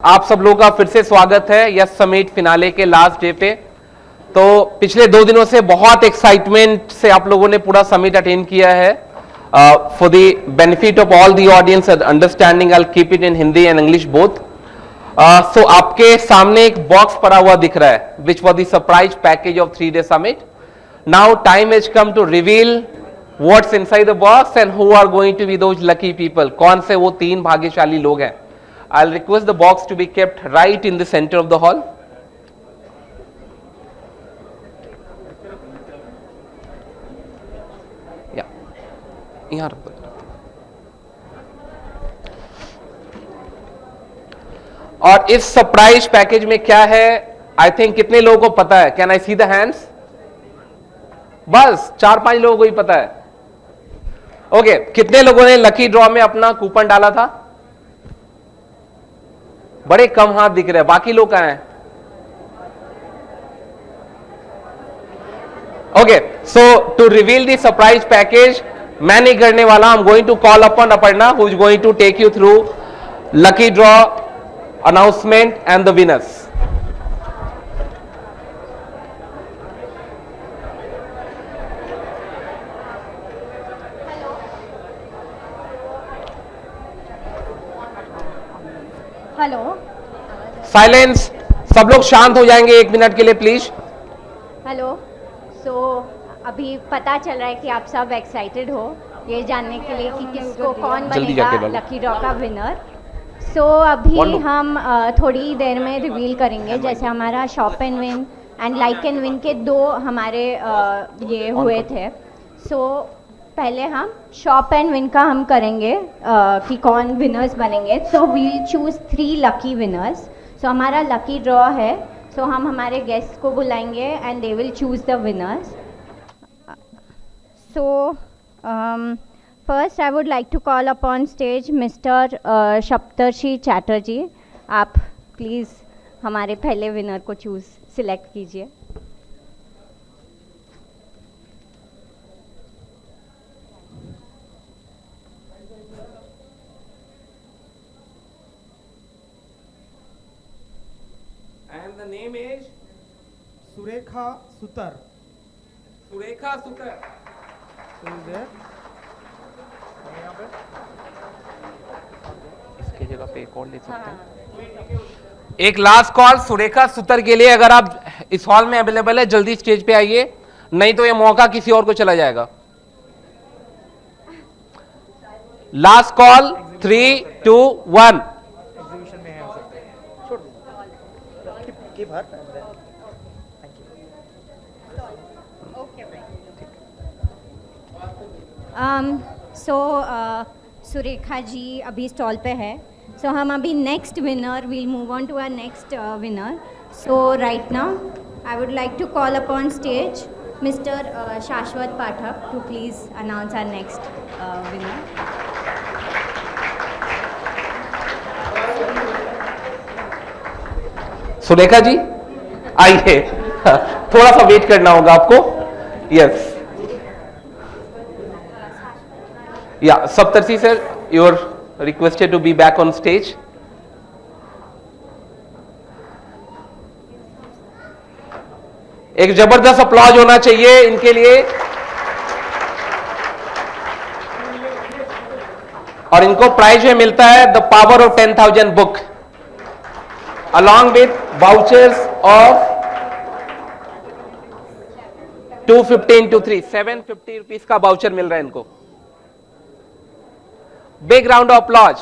आप सब लोगों का फिर से स्वागत है यस समिट फिनाले के लास्ट डे पे। तो पिछले 2 दिनों से बहुत एक्साइटमेंट से आप लोगों ने पूरा समिट अटेंड किया है। For the benefit of all the audience understanding I keep it in Hindi and English both. So आपके सामने एक बॉक्स पड़ा हुआ दिख रहा है which was the surprise package of 3 day summit. Now time has come to reveal what's inside the box and who are going to be those lucky people. कौन से वो 3 भाग्यशाली लोग हैं। I'll request the box to be kept right in the center of the hall. Yeah. यहाँ रख दो। और इस सरप्राइज पैकेज में क्या है आई थिंक कितने लोगों को पता है। Can I see the hands? बस 4-5 लोगों को ही पता है। ओके कितने लोगों ने लकी ड्रॉ में अपना कूपन डाला था? बड़े कम हाथ दिख रहे हैं, बाकी लोग कहां हैं? Okay so to reveal the surprise package मैं नहीं करने वाला। I am going to call upon Aparna who is going to take you through lucky draw announcement and the winners. Hello silence, सब लोग शांत हो जाएंगे 1 मिनट के लिए प्लीज। हेलो सो अभी पता चल रहा है कि आप सब एक्साइटेड हो ये जानने के लिए कि किसको कौन बनेगा लकी ड्रॉ का विनर। सो अभी हम थोड़ी देर में रिवील करेंगे। जैसे हमारा shop and win and like and win के 2 हमारे ये हुए थे। सो पहले हम शॉप एंड विन का हम करेंगे कि कौन विनर्स बनेंगे। So we'll choose 3 lucky winners. So हमारा लकी ड्रॉ है। सो हम हमारे गेस्ट को बुलाएंगे and they will choose the winners. So first I would like to call upon stage mister Saptarshi Chatterjee. आप प्लीज़ हमारे पहले विनर को सिलेक्ट कीजिए। And the name is Surekha Sutar. Surekha सुतर। So is there? इसके जगह पे एक और ले सकते हैं। एक लास्ट कॉल सुरेखा सुतर के लिए। अगर आप इस हॉल में अवेलेबल है जल्दी स्टेज पे आइए, नहीं तो ये मौका किसी और को चला जाएगा। Last call 3, 2, 1। Exhibition में है हो सकते हैं। छोड़ दो। Keep her and then. Thank you. सो सुरेखा जी अभी स्टॉल पे है। सो हम अभी next winner we'll move on to our next winner. So right now I would like to call upon stage mister Shashwat Pathak to please announce our next winner. Surekha ji आइए। थोड़ा सा wait करना होगा आपको। यस या Saptarshi sir you are requested to be back on stage. एक जबरदस्त applause होना चाहिए इनके लिए। और इनको प्राइज में मिलता है the power of 10,000 book along with vouchers of 250 into 3 750 rupees का वाउचर मिल रहा है इनको। Big round of applause.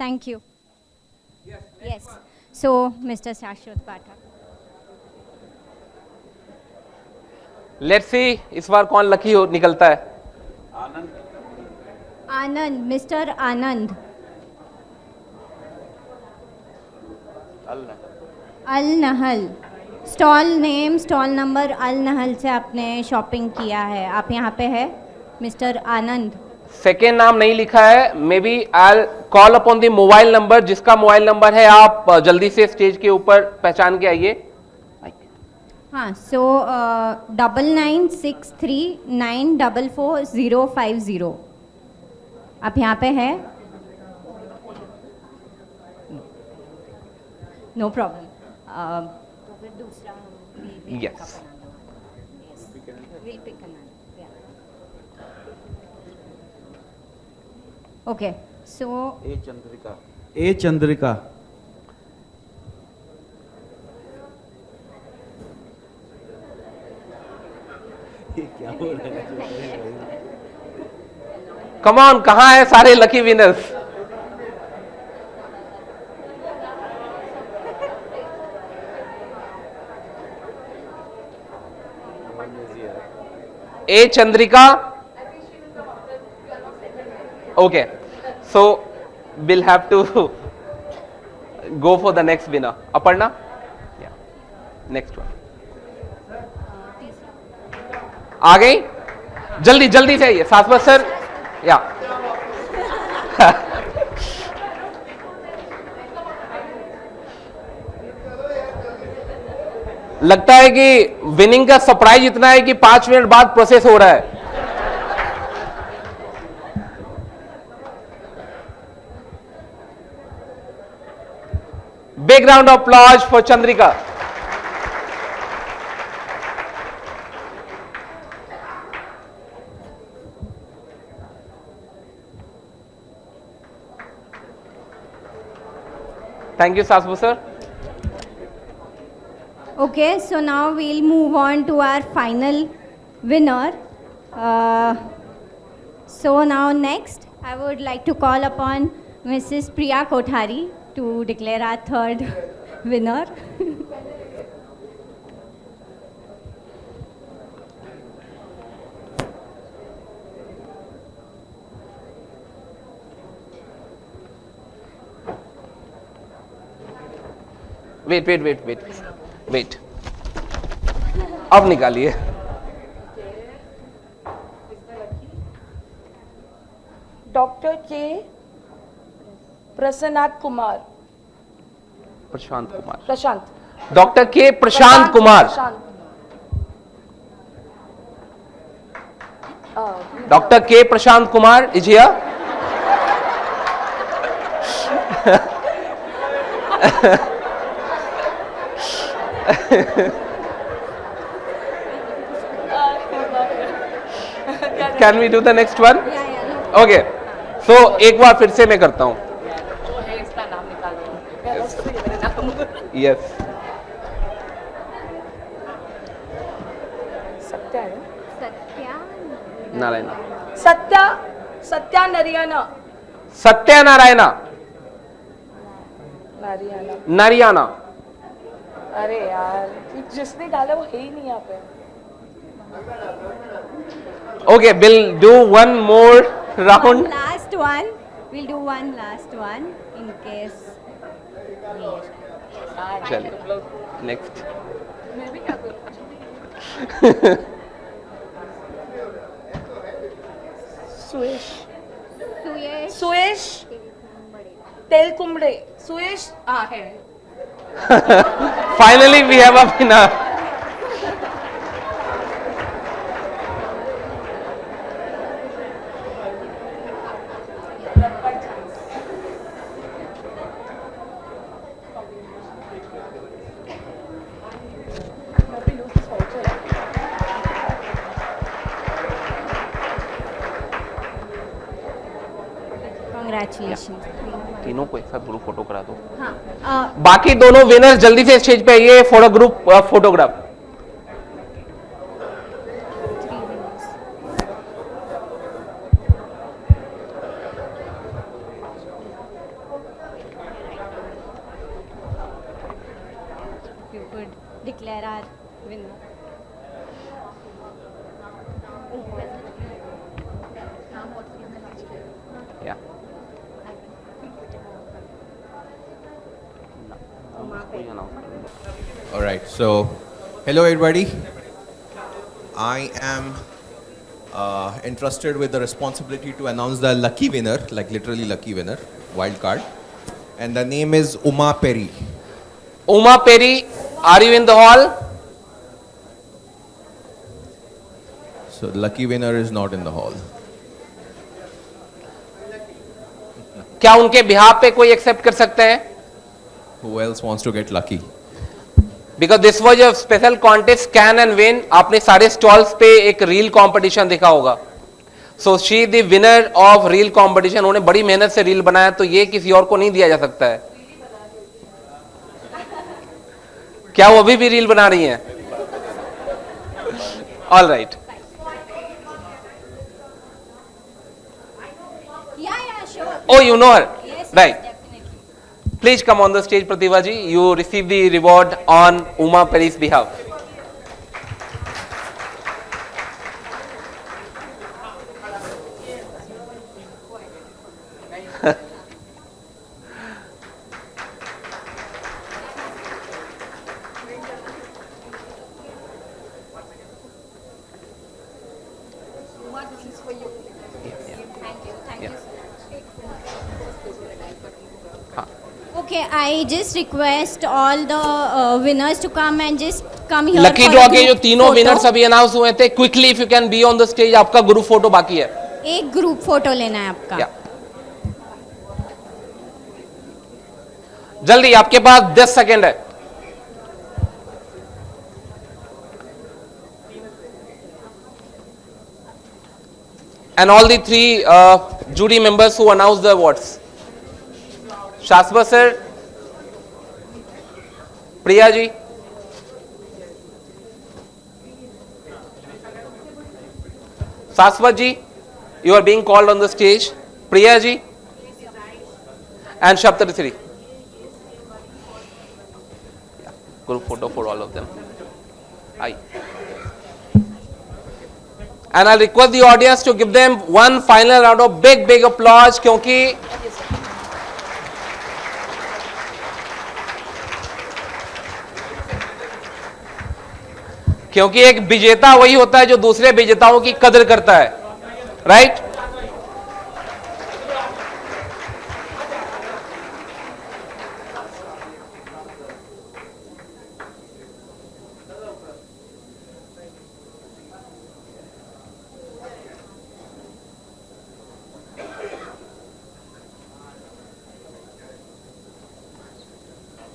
Thank you. Yes so mister Shashwat Pathak. Let's see इस बार कौन लकी हो निकलता है। आनंद मिस्टर आनंद। अल नहल स्टॉल नेम स्टॉल नंबर अल नहल से आपने शॉपिंग किया है। आप यहाँ पे है मिस्टर आनंद। सेकेंड नाम नहीं लिखा है। Maybe I call upon the mobile number. जिसका मोबाइल नंबर है आप जल्दी से स्टेज के ऊपर पहचान के आइए। हाँ, so 9963944050 आप यहाँ पे है? No problem. तो फिर दूसरा Yes. we'll pick another. Yeah. Okay, so A Chandrika come on, कहां है सारे lucky winners? A Chandrika. Okay, so we'll have to go for the next winner. Aparna? Yeah. Next one. आ गई? जल्दी जल्दी से ये सासवत सर. या लगता है कि विनिंग का सरप्राइज इतना है कि 5 मिनट बाद प्रोसेस हो रहा है. Big round of applause for Chandrika. Thank you, Sasbu sir. okay, so now we'll move on to our final winner. So now next, I would like to call upon Mrs. Priya Kothari to declare our third winner. Wait. अब निकालिए. Doctor K Prasannath Kumar Prashant Kumar. Prashant doctor K Prashant Kumar. Prashant doctor K Prashant Kumar is here. Can we do the next one? Okay. So एक बार फिर से मैं करता हूँ. जो है इसका नाम निकाल दो. Yes. सत्या है नारायणा. सत्या नरियाना सत्यनारायणा. नारियाना. नारियाना. अरे यार जिसने डाला वो है ही नहीं यहाँ पे. Okay, we'll do one more round. Last one. We'll do one last one in case. चलिए. Next. मैं भी क्या करूँ. सुयश सुयश तेलकुंबड़े. सुयश हाँ है. Finally, we have a winner. Congratulations. तीनों को एक साथ ग्रुप फोटो करा दो. हाँ. बाकी दोनों विनर्स जल्दी से स्टेज पे आइए for a group photograph. You could declare our winner. या All right, so hello everybody. I am entrusted with the responsibility to announce the lucky winner, like literally lucky winner, wild card, and the name is Uma Peri. Uma Peri, are you in the hall? So the lucky winner is not in the hall. क्या उनके behalf पे कोई accept कर सकते हैं? Who else wants to get lucky? Because this was a special contest can and win. आपने सारे stalls पे एक रील कंपटीशन देखा होगा. So she the winner of reel competition. उन्होंने बड़ी मेहनत से रील बनाया, तो ये किसी और को नहीं दिया जा सकता है. क्या वो अभी भी रील बना रही हैं? All right. Oh, you know her? Yes, right. Definitely. Please come on the stage, Pratibha ji. You receive the reward on Uma Peri's behalf. Okay, I just request all the winners to come and just come here. Lucky for draw a के जो group तीनों photo. Winners अभी announce हुए थे, quickly if you can be on the stage. आपका group photo बाकी है. एक ग्रुप फोटो लेना है आपका. या जल्दी, आपके पास 10 सेकेंड है. And all the three jury members who announced the awards. Shaswat sir, Priya ji, Shaswat ji, you are being called on the stage. Priya ji and Shaptarishri. Yeah, group photo for all of them. Aye. And I'll request the audience to give them one final round of big applause, क्योंकि एक विजेता वही होता है जो दूसरे विजेताओं की कदर करता है. Right?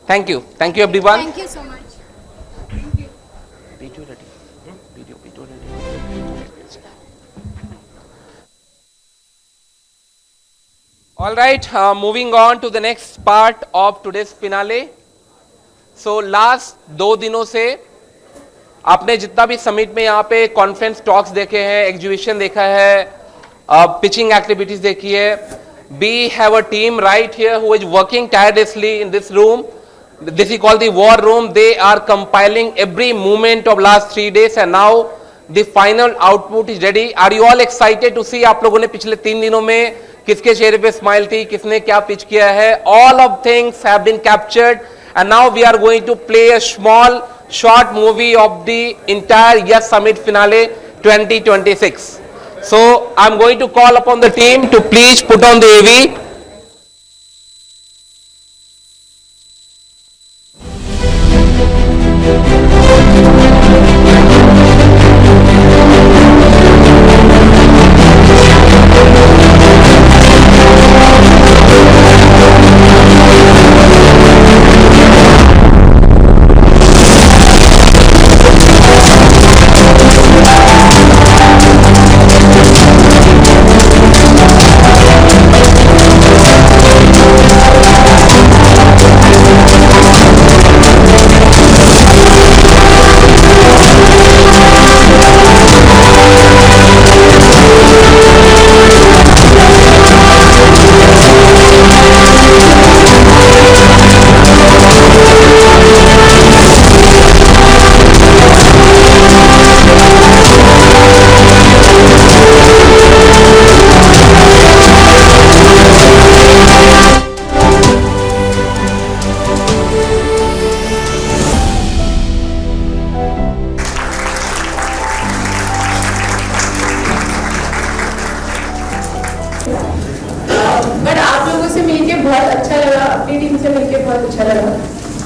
Thank you everyone. Thank you so much. Video ready. Video ready. All right, moving on to the next part of today's finale. So last 2 दिनों से आपने जितना भी समिट में यहाँ पे कॉन्फ्रेंस टॉक्स देखे हैं, एग्जीबिशन देखा है, पिचिंग एक्टिविटीज देखी है. We have a team right here who is working tirelessly in this room. This is called the war room. They are compiling every movement of last 3 days and now the final output is ready. Are you all excited to see? आप लोगों ने पिछले 3 दिनों में किसके चेहरे पे smile थी, किसने क्या पिच किया है? All of things have been captured and now we are going to play a small short movie of the entire Yes Summit Finale 2026. So I'm going to call upon the team to please put on the AV.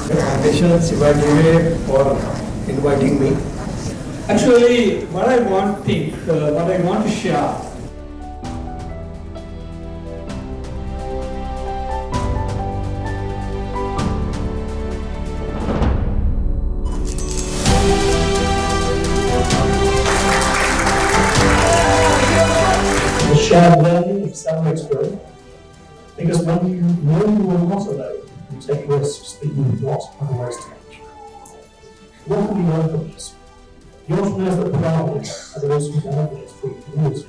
Congratulations, Shivaji, for inviting me. Actually, what I want to share. The shared learning accelerates growth because when you know you are not alone, you take risks that you would not otherwise take. What can we learn from this? The entrepreneurs that provide this are those who can evidence for your community.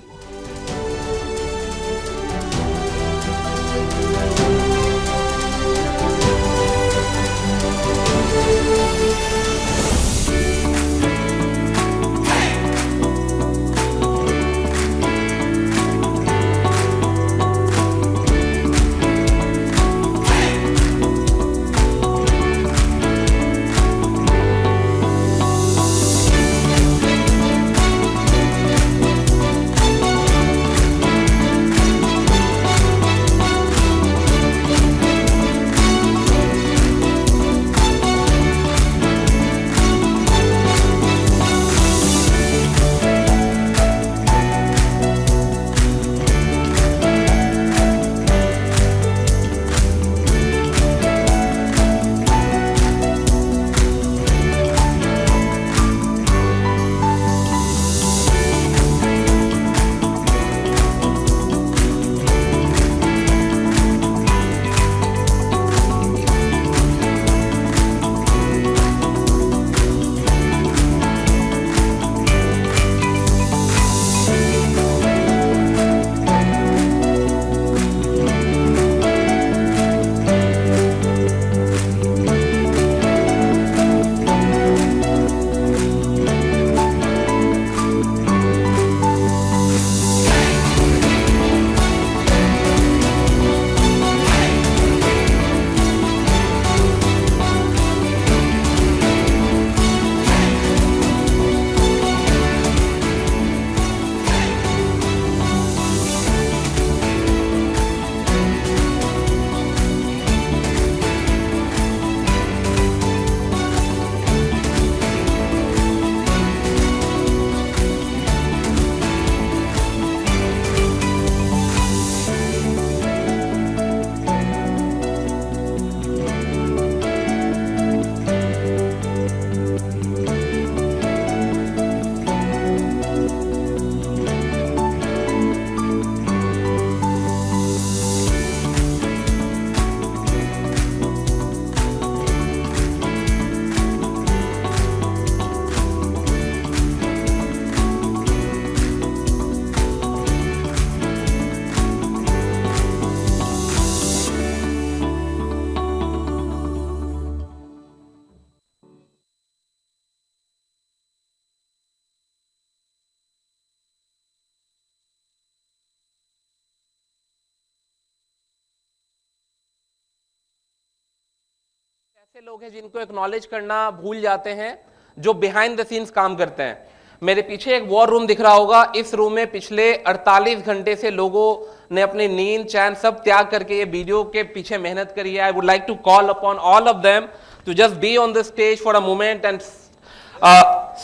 ऐसे लोग हैं जिनको acknowledge करना भूल जाते हैं, जो behind the scenes काम करते हैं। मेरे पीछे एक वॉर रूम दिख रहा होगा। इस रूम में पिछले 48 घंटे से लोगों ने अपनी नींद चैन सब त्याग करके ये वीडियो के पीछे मेहनत करी है। I would like to call upon all of them to just be on the stage for a moment and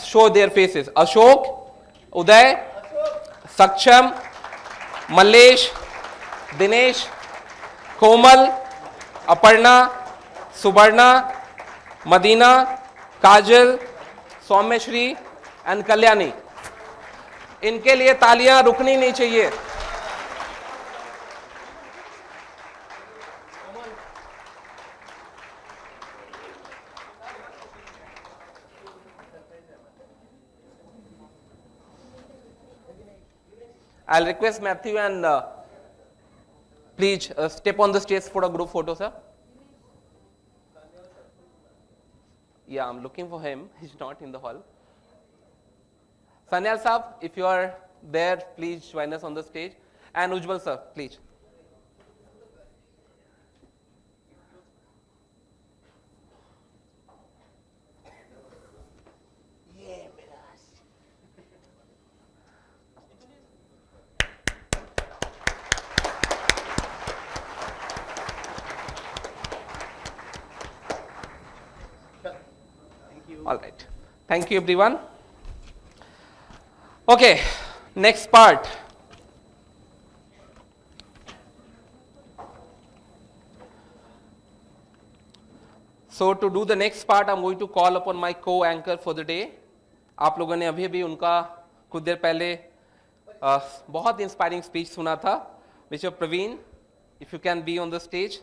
show their faces. Ashok, Uday, Saksham, Mallesh, Dinesh, Komal, Aparna, Suvarna, Madina, Kajal, Soumyashree and Kalyani. इनके लिए तालियां रुकनी नहीं चाहिए। I'll request Matthew and please step on the stage for a group photo, sir. Yeah, I'm looking for him. He's not in the hall. Sanyal Saab, if you are there, please join us on the stage. And Ujjwal sir, please. All right. Thank you, everyone. Okay, next part. So to do the next part, I'm going to call upon my co-anchor for the day. आप लोगों ने अभी उनका कुछ देर पहले बहुत inspiring speech सुना था, mister Praveen, if you can be on the stage.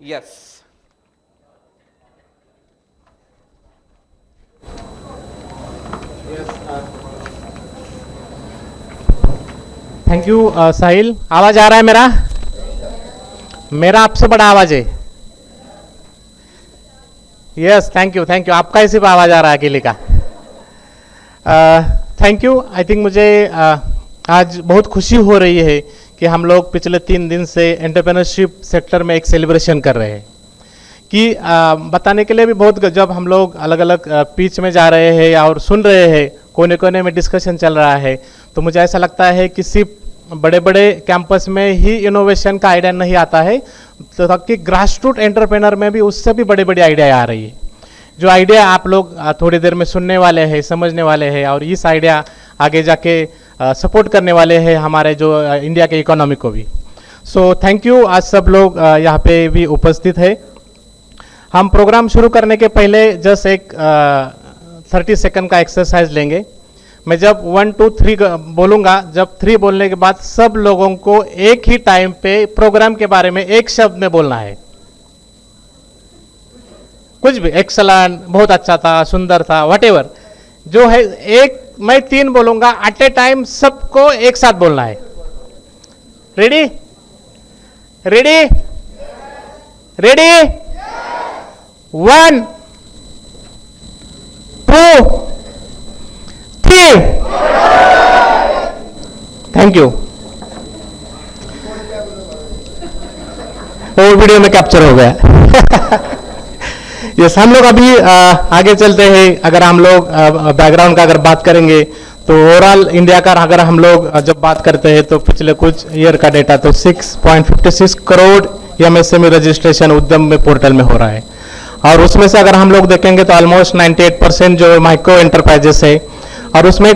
Yes. Thank you Sahil. आवाज आ रहा है मेरा आपसे बड़ा आवाज है। यस, थैंक यू आपका ही सिर्फ आवाज आ रहा है अकेले का। Thank you. आई थिंक मुझे आज बहुत खुशी हो रही है कि हम लोग पिछले 3 दिन से एंटरप्रेन्योरशिप सेक्टर में एक सेलिब्रेशन कर रहे हैं कि बताने के लिए भी बहुत, जब हम लोग अलग अलग पिच में जा रहे हैं और सुन रहे हैं, कोने कोने में डिस्कशन चल रहा है, तो मुझे ऐसा लगता है कि सिर्फ बड़े बड़े कैंपस में ही इनोवेशन का आइडिया नहीं आता है, तो ताकि ग्रास रूट एंटरप्रेनर में भी उससे भी बड़े बड़े आइडिया आ रही है। जो आइडिया आप लोग थोड़ी देर में सुनने वाले हैं, समझने वाले हैं, और इस आइडिया आगे जाके सपोर्ट करने वाले हैं हमारे जो इंडिया के इकोनॉमी को भी। सो थैंक यू। आज सब लोग यहाँ पे भी उपस्थित है। हम प्रोग्राम शुरू करने के पहले जस्ट एक 30 सेकंड का एक्सरसाइज लेंगे। मैं जब 1 2 3 बोलूँगा, जब 3 बोलने के बाद सब लोगों को एक ही टाइम पे प्रोग्राम के बारे में एक शब्द में बोलना है। कुछ भी, एक्सलेंट, बहुत अच्छा था, सुंदर था, व्हाटएवर जो है। एक मैं 3 बोलूँगा, एट ए टाइम सबको एक साथ बोलना है। Ready? Ready? Ready? 1 2 3। Thank you. वो वीडियो में कैप्चर हो गया। यस, हम लोग अभी आगे चलते हैं। अगर हम लोग बैकग्राउंड का अगर बात करेंगे तो ओवरऑल इंडिया का अगर हम लोग जब बात करते हैं तो पिछले कुछ ईयर का डेटा तो 6.56 करोड़ एमएसएमई रजिस्ट्रेशन उद्यम में पोर्टल में हो रहा है, और उसमें से अगर हम लोग देखेंगे तो ऑलमोस्ट 98% जो माइक्रो एंटरप्राइजेस है। और उसमें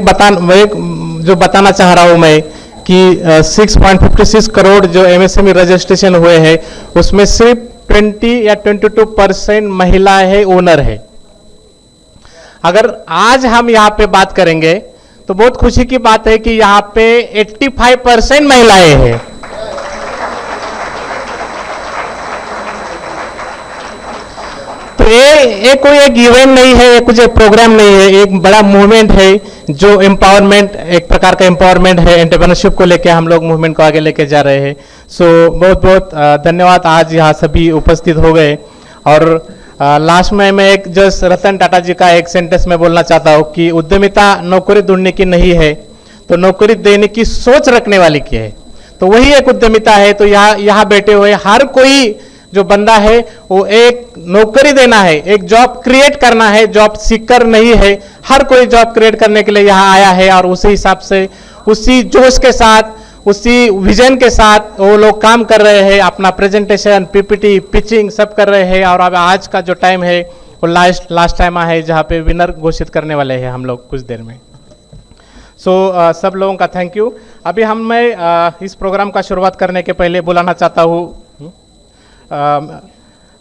जो बताना चाह रहा हूँ मैं कि 6.56 करोड़ जो एमएसएमई रजिस्ट्रेशन हुए हैं उसमें सिर्फ 20 या 22% महिलाएं है, ओनर है। अगर आज हम यहाँ पे बात करेंगे तो बहुत खुशी की बात है कि यहाँ पे 85% महिलाएं हैं। तो ये कोई एक इवेंट नहीं है, ये कुछ एक प्रोग्राम नहीं है, एक बड़ा मूवमेंट है जो एम्पावरमेंट, एक प्रकार का एम्पावरमेंट है। एंटरप्रेन्योरशिप को लेके हम लोग मूवमेंट को आगे लेके जा रहे हैं। सो बहुत बहुत धन्यवाद, आज यहाँ सभी उपस्थित हो गए। और लास्ट में मैं एक जस्ट रतन टाटा जी का एक सेंटेंस में बोलना चाहता हूँ कि उद्यमिता नौकरी ढूंढने की नहीं है, तो नौकरी देने की सोच रखने वाली की है, तो वही एक उद्यमिता है। तो यहाँ बैठे हुए हर कोई जो बंदा है वो एक नौकरी देना है, एक जॉब क्रिएट करना है, जॉब सीकर नहीं है। हर कोई जॉब क्रिएट करने के लिए यहाँ आया है, और उसी हिसाब से, उसी जोश के साथ, उसी विजन के साथ वो लोग काम कर रहे हैं। अपना प्रेजेंटेशन, पीपीटी, पिचिंग सब कर रहे हैं। और अब आज का जो टाइम है वो लास्ट टाइम है जहाँ पे विनर घोषित करने वाले हैं हम लोग कुछ देर में। सो सब लोगों का थैंक यू। अभी मैं इस प्रोग्राम का शुरुआत करने के पहले बुलाना चाहता हूँ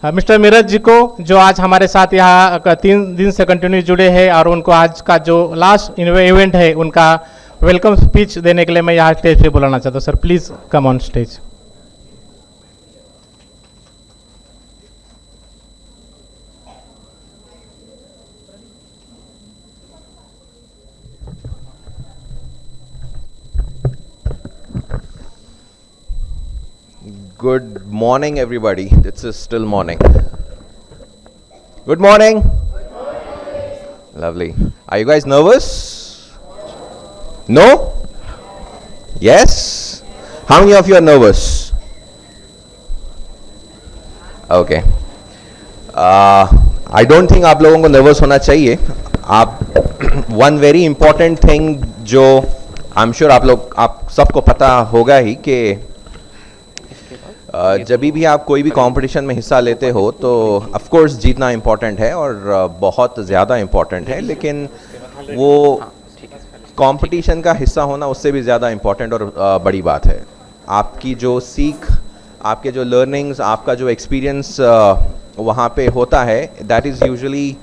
मिस्टर मीरज जी को, जो आज हमारे साथ यहाँ 3 दिन से कंटिन्यू जुड़े हैं, और उनको आज का जो लास्ट इवेंट है उनका वेलकम स्पीच देने के लिए मैं यहाँ स्टेज पे बुलाना चाहता हूँ। Sir please come on stage. Good morning, everybody. This is still morning. Good morning. Lovely. Are you guys nervous? No? Yes? How many of you are nervous? Okay. I don't think आप लोगों को nervous होना चाहिए। one very important thing जो I'm sure आप सबको पता होगा ही कि जब भी आप कोई भी कंपटीशन में हिस्सा लेते हो तो ऑफ कोर्स जीतना इम्पोर्टेंट है और बहुत ज़्यादा इम्पोर्टेंट है, लेकिन वो कंपटीशन का हिस्सा होना उससे भी ज़्यादा इम्पोर्टेंट और बड़ी बात है। आपकी जो सीख, आपके जो लर्निंग्स, आपका जो एक्सपीरियंस वहाँ पे होता है, that is usually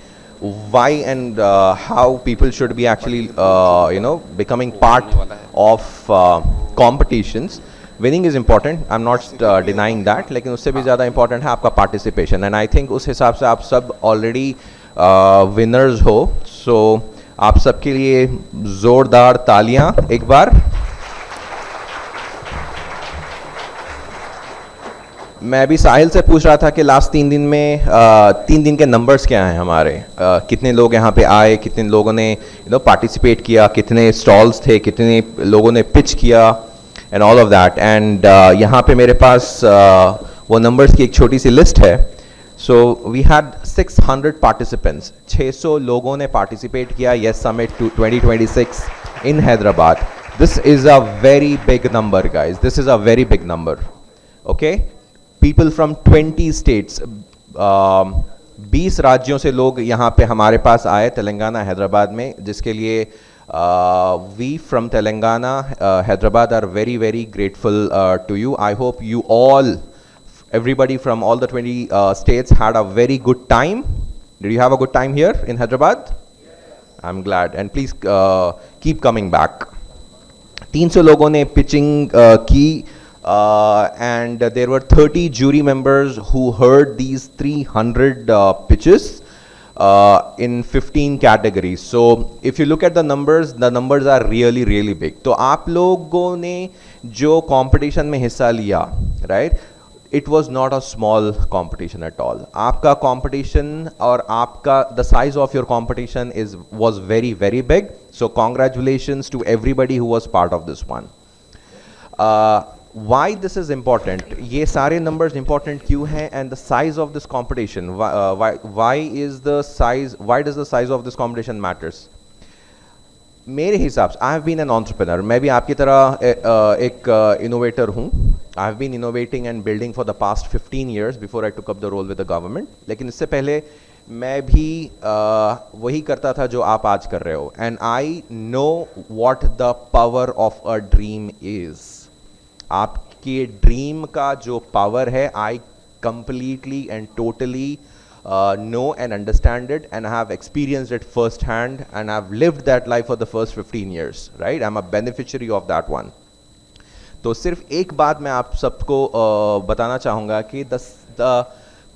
why and how people should be actually becoming part of competitions. Winning is important, I'm not denying that, लेकिन उससे भी ज़्यादा important है आपका participation, and I think उस हिसाब से आप सब already winners हो। so आप सबके लिए ज़ोरदार तालियां एक बार। मैं अभी साहिल से पूछ रहा था कि लास्ट 3 दिन में 3 दिन के नंबर्स क्या हैं हमारे, कितने लोग यहाँ पे आए, कितने लोगों ने पार्टिसिपेट किया, कितने स्टॉल्स थे, कितने लोगों ने पिच किया and all of that. And यहाँ पे मेरे पास वो नंबर्स की एक छोटी सी लिस्ट है। सो वी हैड 600 पार्टिसिपेंट्स, 600 लोगों ने पार्टिसिपेट किया yes summit 2026 in Hyderabad. This is a very big number guys, this is a very big number. Okay, people from 20 states, 20 राज्यों से लोग यहाँ पे हमारे पास आए तेलंगाना हैदराबाद में, जिसके लिए we from Telangana Hyderabad are very very grateful to you. I hope you all, everybody from all the 20 states had a very good time. Did you have a good time here in Hyderabad? I'm glad, and please keep coming back. 300 लोगों ने pitching की, and there were 30 jury members who heard these 300 pitches in 15 categories. So if you look at the numbers are really really big. तो आप लोगों ने जो competition में हिस्सा लिया, right? It was not a small competition at all. आपका competition और आपका the size of your competition was very very big. So congratulations to everybody who was part of this one. Why this is important? ये सारे numbers important क्यों हैं? And the size of this competition. Why does the size of this competition matters? मेरे हिसाब से, I have been an entrepreneur. मैं भी आपकी तरह एक innovator हूँ. I have been innovating and building for the past 15 years before I took up the role with the government. लेकिन इससे पहले मैं भी वही करता था जो आप आज कर रहे हो. And I know what the power of a dream is. आपके ड्रीम का जो पावर है, I completely and totally know and understand it, and I have experienced it firsthand, and I've lived that life for the first 15 years, right? I'm a beneficiary of that one. तो सिर्फ एक बात मैं आप सबको बताना चाहूँगा कि the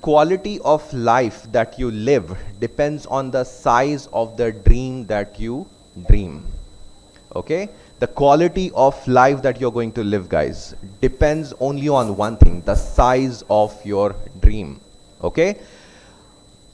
quality of life that you live depends on the size of the dream that you dream. Okay? The quality of life that you're going to live, guys, depends only on one thing, the size of your dream. Okay?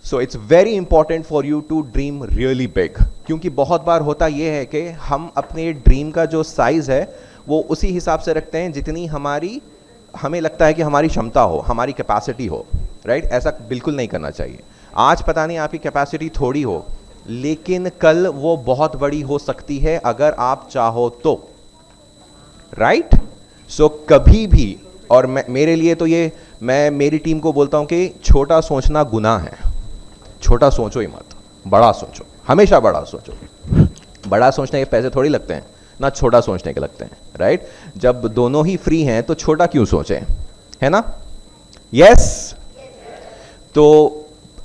So it's very important for you to dream really big. क्योंकि बहुत बार होता ये है कि हम अपने dream का जो साइज़ है वो उसी हिसाब से रखते हैं जितनी हमें लगता है कि हमारी क्षमता हो, हमारी कैपेसिटी हो, राइट? ऐसा बिल्कुल नहीं करना चाहिए. आज पता नहीं आपकी कैपेसिटी थोड़ी हो, लेकिन कल वो बहुत बड़ी हो सकती है अगर आप चाहो तो, राइट? सो कभी भी, और मेरे लिए तो ये, मैं मेरी टीम को बोलता हूँ कि छोटा सोचना गुनाह है. छोटा सोचो ही मत, बड़ा सोचो, हमेशा बड़ा सोचो. बड़ा सोचने के पैसे थोड़ी लगते हैं ना, छोटा सोचने के लगते हैं, राइट? जब दोनों ही फ्री हैं तो छोटा क्यों सोचें, है ना? यस. तो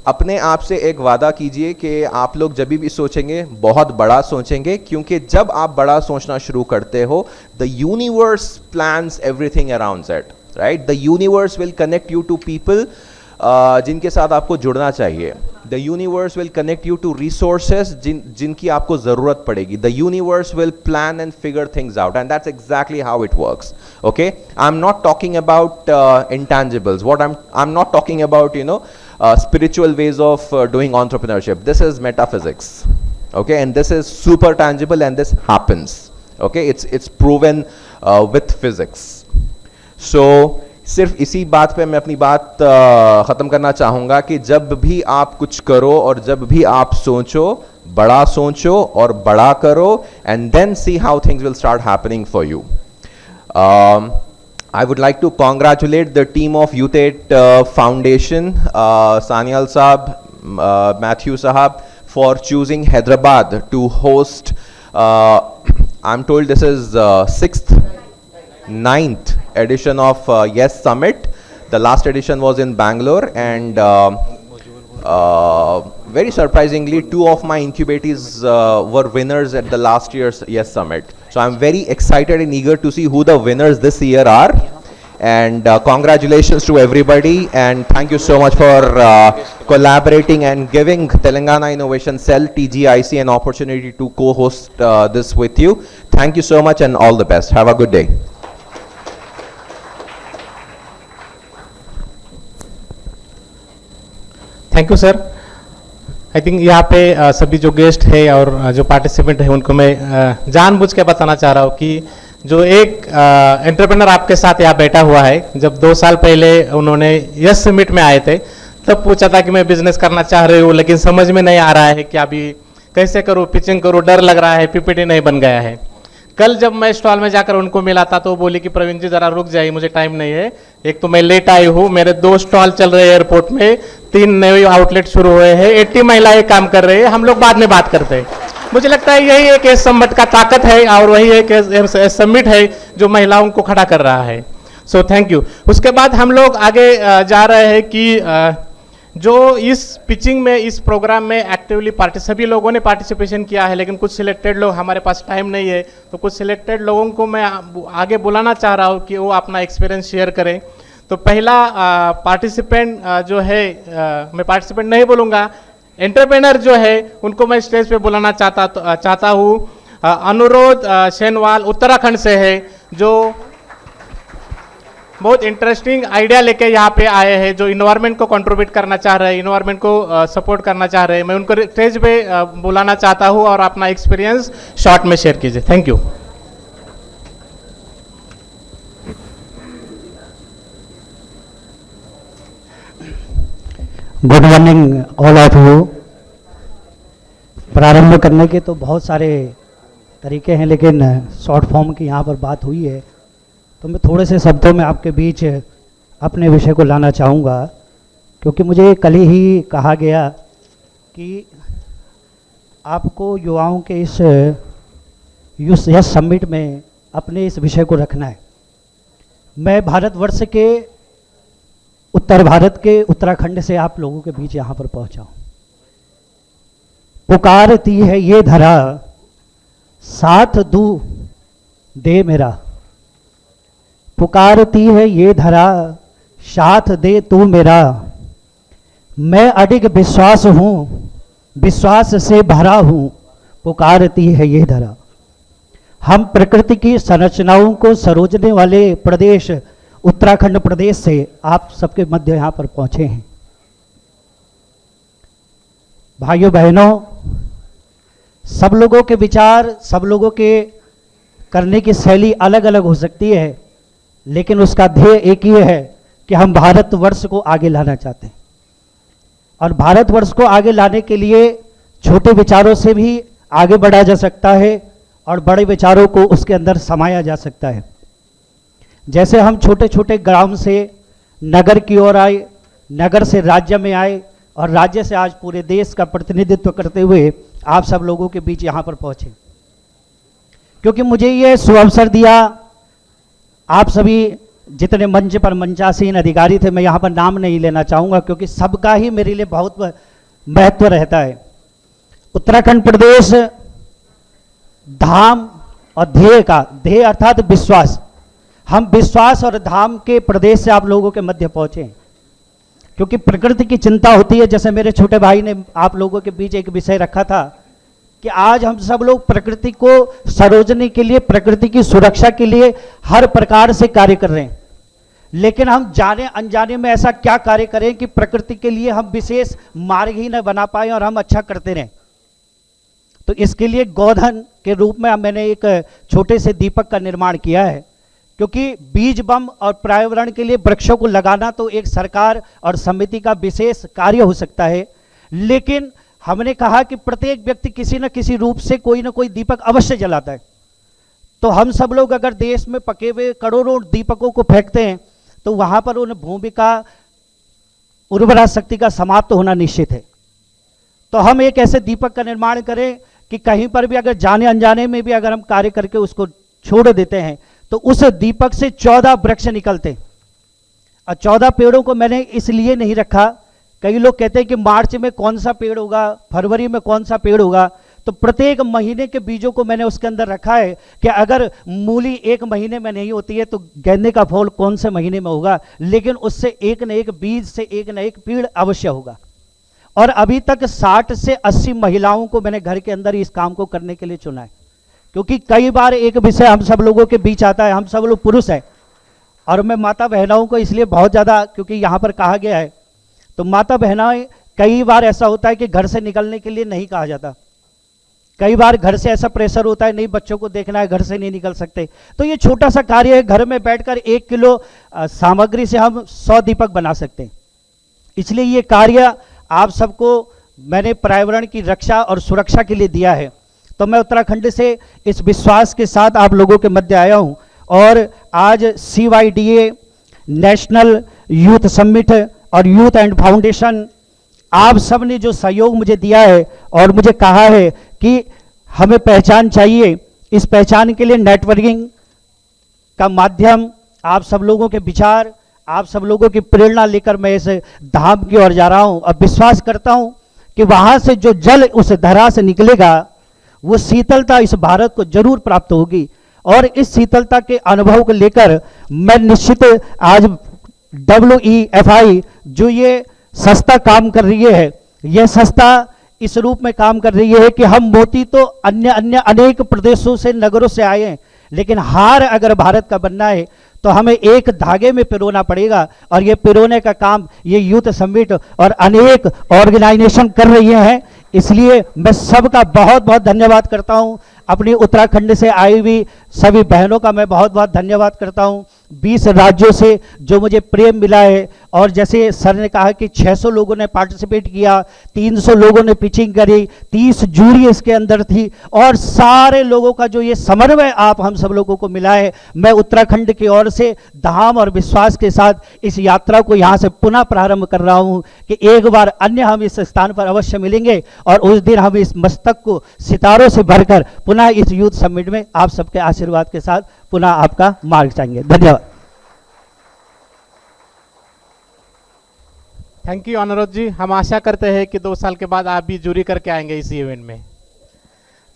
अपने आप से एक वादा कीजिए कि आप लोग जब भी सोचेंगे बहुत बड़ा सोचेंगे, क्योंकि जब आप बड़ा सोचना शुरू करते हो, the universe plans everything around it, right? The universe will connect you to people जिनके साथ आपको जुड़ना चाहिए. The universe will connect you to resources जिनकी आपको ज़रूरत पड़ेगी. The universe will plan and figure things out, and that's exactly how it works. Okay, I am not talking about intangibles. What I'm not talking about, spiritual ways of doing entrepreneurship. This is metaphysics, okay, and this is super tangible, and this happens. Okay, it's proven with physics. So सिर्फ इसी बात पे मैं अपनी बात ख़त्म करना चाहूँगा कि जब भी आप कुछ करो और जब भी आप सोचो, बड़ा सोचो और बड़ा करो, and then see how things will start happening for you. I would like to congratulate the team of Youth Aid Foundation, Sanyal Saab, Matthew Sahab, for choosing Hyderabad to host I'm told this is 6th, 9th edition of Yes Summit. The last edition was in Bangalore, and very surprisingly, 2 of my incubatees were winners at the last year's Yes Summit. So I'm very excited and eager to see who the winners this year are. And congratulations to everybody, and thank you so much for collaborating and giving Telangana Innovation Cell, TGIC, an opportunity to co-host this with you. Thank you so much and all the best. Have a good day. Thank you sir. I think यहाँ पे सभी जो guest है और जो participant है उनको मैं जानबूझ के बताना चाह रहा हूँ कि जो एक एंटरप्रेनर आपके साथ यहाँ बैठा हुआ है, जब 2 साल पहले उन्होंने यस समिट में आए थे तब पूछा था कि मैं बिजनेस करना चाह रही हूँ, लेकिन समझ में नहीं आ रहा है कि अभी कैसे करूँ, पिचिंग करूँ, डर लग रहा है, पीपीटी नहीं बन गया है। कल जब मैं स्टॉल में जाकर उनको मिला था तो वो बोली कि प्रवीण जी जरा रुक जाइए, मुझे टाइम नहीं है, एक तो मैं लेट आई हूँ, मेरे 2 स्टॉल चल रहे हैं एयरपोर्ट में, 3 नए आउटलेट शुरू हुए हैं, 80 महिलाएं काम कर रही है, हम लोग बाद में बात करते हैं। मुझे लगता है यही एक समिट का ताकत है और वही एक समिट है जो महिलाओं को खड़ा कर रहा है। सो थैंक यू। उसके बाद हम लोग आगे जा रहे हैं कि जो इस पिचिंग में, इस प्रोग्राम में एक्टिवली सभी लोगों ने पार्टिसिपेशन किया है, लेकिन कुछ सिलेक्टेड लोग, हमारे पास टाइम नहीं है तो कुछ सिलेक्टेड लोगों को मैं आगे बुलाना चाह रहा हूँ कि वो अपना एक्सपीरियंस शेयर करें। तो पहला पार्टिसिपेंट जो है, मैं पार्टिसिपेंट नहीं बोलूँगा, एंटरप्रेनर जो है उनको मैं स्टेज पे बुलाना चाहता हूँ। अनुरोध सेनवाल उत्तराखंड से है, जो बहुत इंटरेस्टिंग आइडिया लेके यहाँ पे आए हैं, जो इन्वायरमेंट को कंट्रीब्यूट करना चाह रहे हैं, इन्वायरमेंट को सपोर्ट करना चाह रहे हैं। मैं उनको स्टेज पे बुलाना चाहता हूँ और अपना एक्सपीरियंस शॉर्ट में शेयर कीजिए। Thank you. Good morning all of you. प्रारंभ करने के तो बहुत सारे तरीके हैं, लेकिन शॉर्ट फॉर्म की यहाँ पर बात हुई है तो मैं थोड़े से शब्दों में आपके बीच अपने विषय को लाना चाहूँगा, क्योंकि मुझे कल ही कहा गया कि आपको युवाओं के इस समिट में अपने इस विषय को रखना है। मैं भारतवर्ष के, उत्तर भारत के उत्तराखंड से आप लोगों के बीच यहाँ पर पहुँचा हूँ। पुकारती है ये धरा, साथ दू दे मेरा, पुकारती है ये धरा, साथ दे तू मेरा, मैं अडिग विश्वास हूँ, विश्वास से भरा हूँ, पुकारती है ये धरा। हम प्रकृति की संरचनाओं को सरोजने वाले प्रदेश उत्तराखंड प्रदेश से आप सबके मध्य यहाँ पर पहुँचे हैं। भाइयों बहनों, सब लोगों के विचार, सब लोगों के करने की शैली अलग अलग हो सकती है, लेकिन उसका ध्येय एक ही है कि हम भारतवर्ष को आगे लाना चाहते हैं। और भारतवर्ष को आगे लाने के लिए छोटे विचारों से भी आगे बढ़ा जा सकता है और बड़े विचारों को उसके अंदर समाया जा सकता है। जैसे हम छोटे छोटे ग्राम से नगर की ओर आए, नगर से राज्य में आए और राज्य से आज पूरे देश का प्रतिनिधित्व करते हुए आप सब लोगों के बीच यहाँ पर पहुँचे, क्योंकि मुझे ये सुअवसर दिया। आप सभी जितने मंच पर मंचासीन अधिकारी थे, मैं यहाँ पर नाम नहीं लेना चाहूँगा क्योंकि सबका ही मेरे लिए बहुत महत्व रहता है। उत्तराखंड प्रदेश धाम और ध्येय का, ध्येय अर्थात विश्वास, हम विश्वास और धाम के प्रदेश से आप लोगों के मध्य पहुँचे, क्योंकि प्रकृति की चिंता होती है। जैसे मेरे छोटे भाई ने आप लोगों के बीच एक विषय रखा था कि आज हम सब लोग प्रकृति को सरोजने के लिए, प्रकृति की सुरक्षा के लिए हर प्रकार से कार्य कर रहे हैं, लेकिन हम जाने अनजाने में ऐसा क्या कार्य करें कि प्रकृति के लिए हम विशेष मार्ग ही न बना पाए और हम अच्छा करते रहें। तो इसके लिए गोधन के रूप में मैंने एक छोटे से दीपक का निर्माण किया है, क्योंकि बीज बम और पर्यावरण के लिए वृक्षों को लगाना तो एक सरकार और समिति का विशेष कार्य हो सकता है, लेकिन हमने कहा कि प्रत्येक व्यक्ति किसी न किसी रूप से कोई ना कोई दीपक अवश्य जलाता है। तो हम सब लोग अगर देश में पके हुए करोड़ों दीपकों को फेंकते हैं तो वहां पर उन भूमि का उर्वरा शक्ति का समाप्त होना निश्चित है। तो हम एक ऐसे दीपक का निर्माण करें कि कहीं पर भी अगर जाने अनजाने में भी अगर हम कार्य करके उसको छोड़ देते हैं तो उस दीपक से 14 वृक्ष निकलते। और 14 पेड़ों को मैंने इसलिए नहीं रखा, कई लोग कहते हैं कि मार्च में कौन सा पेड़ होगा, फरवरी में कौन सा पेड़ होगा, तो प्रत्येक महीने के बीजों को मैंने उसके अंदर रखा है कि अगर मूली 1 महीने में नहीं होती है तो गेंदे का फूल कौन से महीने में होगा, लेकिन उससे एक न एक बीज से एक न एक पेड़ अवश्य होगा। और अभी तक 60 से 80 महिलाओं को मैंने घर के अंदर इस काम को करने के लिए चुना है, क्योंकि कई बार एक विषय हम सब लोगों के बीच आता है, हम सब लोग पुरुष हैं, और मैं माता बहनाओं को इसलिए बहुत ज़्यादा, क्योंकि यहाँ पर कहा गया है, तो माता बहनाएं कई बार ऐसा होता है कि घर से निकलने के लिए नहीं कहा जाता, कई बार घर से ऐसा प्रेशर होता है, नहीं बच्चों को देखना है, घर से नहीं निकल सकते, तो ये छोटा सा कार्य है, घर में बैठकर 1 किलो सामग्री से हम 100 दीपक बना सकते हैं। इसलिए ये कार्य आप सबको मैंने पर्यावरण की रक्षा और सुरक्षा के लिए दिया है। तो मैं उत्तराखंड से इस विश्वास के साथ आप लोगों के मध्य आया हूं, और आज CYDA नेशनल यूथ समिट और यूथ एंड फाउंडेशन आप सब ने जो सहयोग मुझे दिया है और मुझे कहा है कि हमें पहचान चाहिए, इस पहचान के लिए नेटवर्किंग का माध्यम, आप सब लोगों के विचार, आप सब लोगों की प्रेरणा लेकर मैं इस धाम की ओर जा रहा हूं, और विश्वास करता हूं कि वहां से जो जल उस धरा से निकलेगा वो शीतलता इस भारत को जरूर प्राप्त होगी। और इस शीतलता के अनुभव को लेकर मैं निश्चित आज WEFI जो ये संस्था काम कर रही है, यह संस्था इस रूप में काम कर रही है कि हम मोती तो अन्य अनेक प्रदेशों से, नगरों से आए हैं, लेकिन हार अगर भारत का बनना है तो हमें एक धागे में पिरोना पड़ेगा, और ये पिरोने का काम ये यूथ समिट और अनेक ऑर्गेनाइजेशन कर रही हैं। इसलिए मैं सबका बहुत बहुत धन्यवाद करता हूं, अपनी उत्तराखंड से आई हुई सभी बहनों का मैं बहुत बहुत धन्यवाद करता हूं, 20 राज्यों से जो मुझे प्रेम मिला है। और जैसे सर ने कहा कि 600 लोगों ने पार्टिसिपेट किया, 300 लोगों ने पिचिंग करी, 30 जूरी इसके अंदर थी, और सारे लोगों का जो ये समन्वय आप हम सब लोगों को मिला है, मैं उत्तराखंड की ओर से धाम और विश्वास के साथ इस यात्रा को यहाँ से पुनः प्रारंभ कर रहा हूँ कि एक बार अन्य हम इस स्थान पर अवश्य मिलेंगे, और उस दिन हम इस मस्तक को सितारों से भरकर पुनः इस यूथ समिट में आप सबके आशीर्वाद के साथ पुनः आपका मार्ग चाहेंगे। धन्यवाद। थैंक यू अनुरोध जी, हम आशा करते हैं कि 2 साल के बाद आप भी जूरी करके आएंगे इस इवेंट में।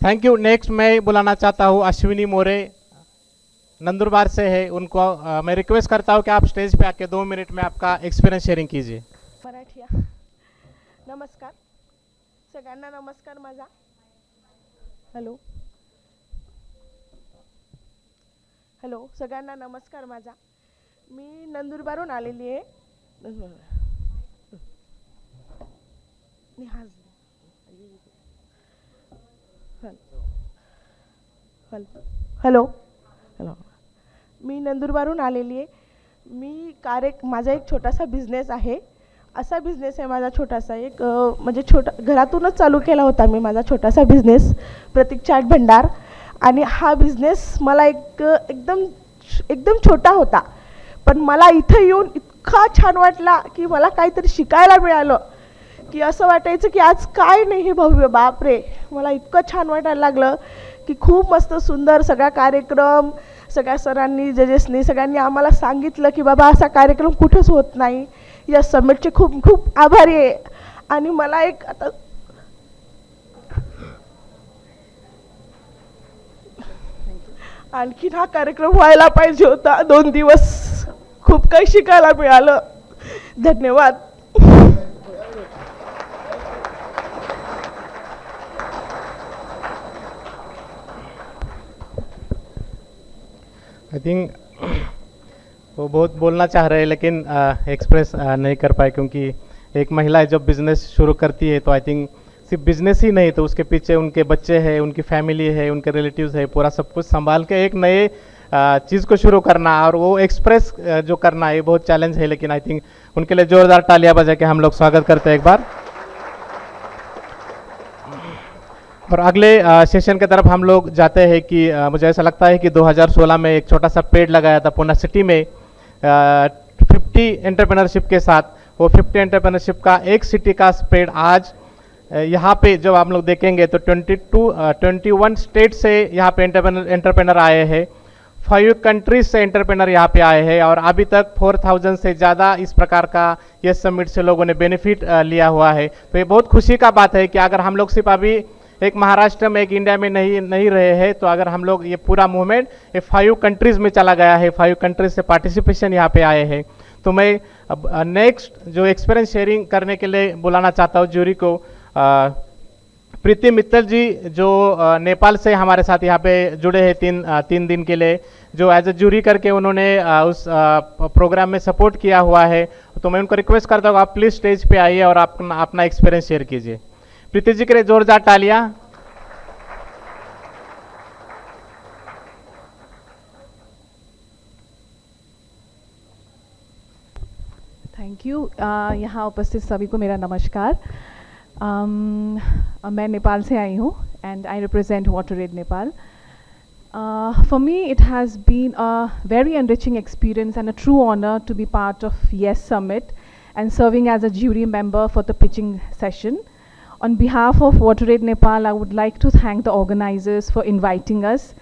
Thank you. नेक्स्ट मैं बुलाना चाहता हूँ अश्विनी मोरे, नंदुरबार से है, उनको मैं रिक्वेस्ट करता हूँ कि आप स्टेज पे आके 2 मिनट में आपका एक्सपीरियंस शेअरिंग कीजिए। मराठिया नमस्कार सगळ्यांना, नमस्कार माझा। हॅलो हॅलो सगळ्यांना नमस्कार माझा। मी नंदुरबारून आलेली आहे। हॅलो हॅलो मी नंदुरबारून आलेली आहे। मी माझा एक छोटासा बिझनेस आहे, असा बिझनेस आहे माझा छोटासा, एक म्हणजे घरातूनच चालू केला होता मी माझा छोटासा बिझनेस, प्रतीक चाट भंडार। आणि हा बिझनेस मला एकदम छोटा होता, पण मला इथे येऊन इतका छान वाटला की मला काहीतरी शिकायला मिळालं, की असं वाटायचं की आज काय नाही हे भव्य, बापरे मला इतकं छान वाटायला लागलं की खूप मस्त सुंदर सगळा कार्यक्रम, सगळ्या सरांनी, जजेसनी, सगळ्यांनी आम्हाला सांगितलं की बाबा असा कार्यक्रम कुठेच होत नाही। या समिटचे खूप खूप आभारी आहे। आणि मला एक आता आणखीन हा कार्यक्रम व्हायला पाहिजे होता, 2 दिवस खूप काही शिकायला मिळालं। धन्यवाद। आई थिंक वो बहुत बोलना चाह रहे हैं लेकिन एक्सप्रेस नहीं कर पाए, क्योंकि एक महिला जब बिज़नेस शुरू करती है तो आई थिंक सिर्फ बिज़नेस ही नहीं, तो उसके पीछे उनके बच्चे हैं, उनकी फैमिली है, उनके रिलेटिव्स है, पूरा सब कुछ संभाल के एक नए चीज़ को शुरू करना और वो एक्सप्रेस जो करना है बहुत चैलेंज है। लेकिन आई थिंक उनके लिए जोरदार तालियां बजा के हम लोग स्वागत करते हैं एक बार। और अगले सेशन की तरफ हम लोग जाते हैं कि मुझे ऐसा लगता है कि 2016 में एक छोटा सा पेड़ लगाया था पुणे सिटी में 50 एंटरप्रेन्योरशिप के साथ। वो 50 एंटरप्रेन्योरशिप का एक सिटी का पेड़ आज यहाँ पे जब आप लोग देखेंगे तो 21 स्टेट से यहाँ पे एंटरप्रेनर आए हैं, 5 कंट्रीज से एंटरप्रेनर यहाँ पे आए हैं और अभी तक 4000 से ज़्यादा इस प्रकार का ये समिट से लोगों ने बेनिफिट लिया हुआ है। तो ये बहुत खुशी का बात है कि अगर हम लोग सिर्फ अभी एक महाराष्ट्र में एक इंडिया में नहीं रहे हैं, तो अगर हम लोग ये पूरा मूवमेंट ये 5 कंट्रीज में चला गया है, 5 कंट्रीज से पार्टिसिपेशन यहाँ पे आए हैं। तो मैं अब नेक्स्ट जो एक्सपीरियंस शेयरिंग करने के लिए बुलाना चाहता हूँ ज्यूरी को, प्रीति मित्तल जी जो नेपाल से हमारे साथ यहाँ पे जुड़े हैं 3 दिन के लिए, जो एज ए ज्यूरी करके उन्होंने उस प्रोग्राम में सपोर्ट किया हुआ है। तो मैं उनको रिक्वेस्ट करता हूँ आप प्लीज़ स्टेज पे आइए और अपना एक्सपीरियंस शेयर कीजिए। प्रीति जी के लिए जोरदार तालियां। Thank you. यहाँ उपस्थित सभी को मेरा नमस्कार। मैं नेपाल से आई हूँ and I represent WaterAid Nepal. For me, it has been a very enriching experience and a true honor to be part of Yes Summit and serving as a jury member for the pitching session. On behalf of WaterAid Nepal, I would like to thank the organizers for inviting us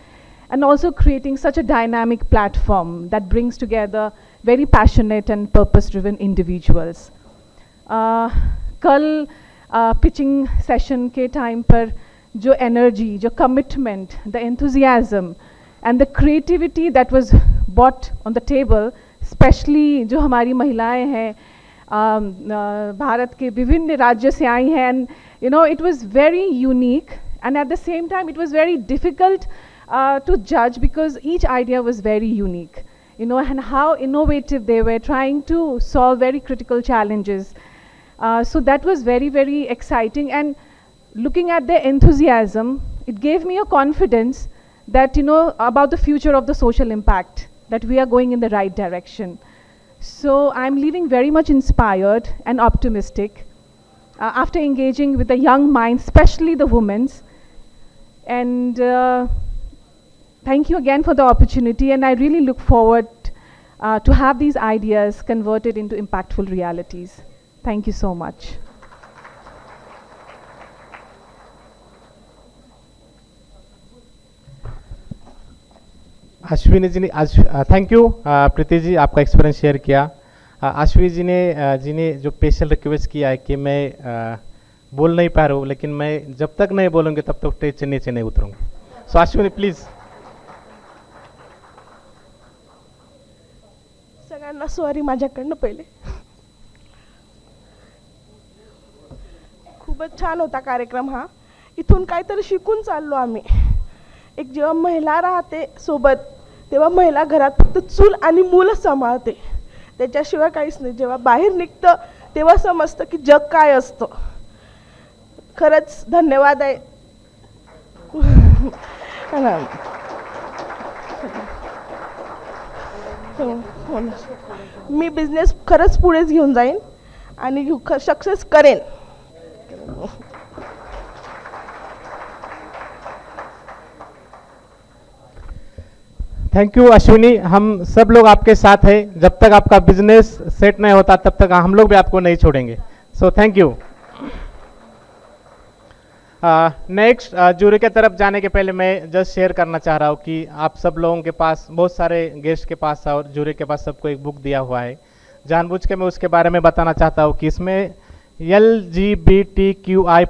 and also creating such a dynamic platform that brings together very passionate and purpose-driven individuals. कल pitching session के time पर जो energy, जो commitment, the enthusiasm and the creativity that was brought on the table, especially जो हमारी महिलाएं हैं भारत के विभिन्न राज्य से आई हैं, and you know it was very unique and at the same time it was very difficult to judge because each idea was very unique, you know, and how innovative they were trying to solve very critical challenges. So that was very, very exciting, and looking at their enthusiasm, it gave me a confidence that, you know, about the future of the social impact, that we are going in the right direction. So I'm leaving very much inspired and optimistic after engaging with the young minds, especially the women's. And thank you again for the opportunity, and I really look forward to have these ideas converted into impactful realities. Thank you so much. Ashwini ji ने thank you Preeti ji, आपका experience share किया। अश्विनी जी ने जो special request किया है कि मैं बोल नहीं पा रहा हूँ, लेकिन मैं जब तक नहीं बोलूँगी तब तक स्टेज से नीचे नहीं उतरूँगी। सो अश्विनी प्लीज। सगळ्यांना सॉरी माझ्याकडनं पहिले। खूपच छान होता कार्यक्रम हा। इथून काहीतरी शिकून चाललो आम्ही। एक जेव्हा महिला राहते सोबत तेव्हा महिला घरात फक्त चूल आणि मूल सांभाळते, त्याच्याशिवाय काहीच नाही। जेव्हा बाहेर निघतं तेव्हा समजतं की जग काय असतं। खरंच धन्यवाद आहे। मी बिझनेस खरंच पुढेच घेऊन जाईन आणि सक्सेस करेन। थैंक यू अश्विनी, हम सब लोग आपके साथ हैं। जब तक आपका बिजनेस सेट नहीं होता तब तक हम लोग भी आपको नहीं छोड़ेंगे। So thank you. Next jury के तरफ जाने के पहले मैं जस्ट शेयर करना चाह रहा हूँ कि आप सब लोगों के पास, बहुत सारे गेस्ट के पास और जूरी के पास सबको एक बुक दिया हुआ है। जानबूझ के मैं उसके बारे में बताना चाहता हूँ कि इसमें LGBTQI+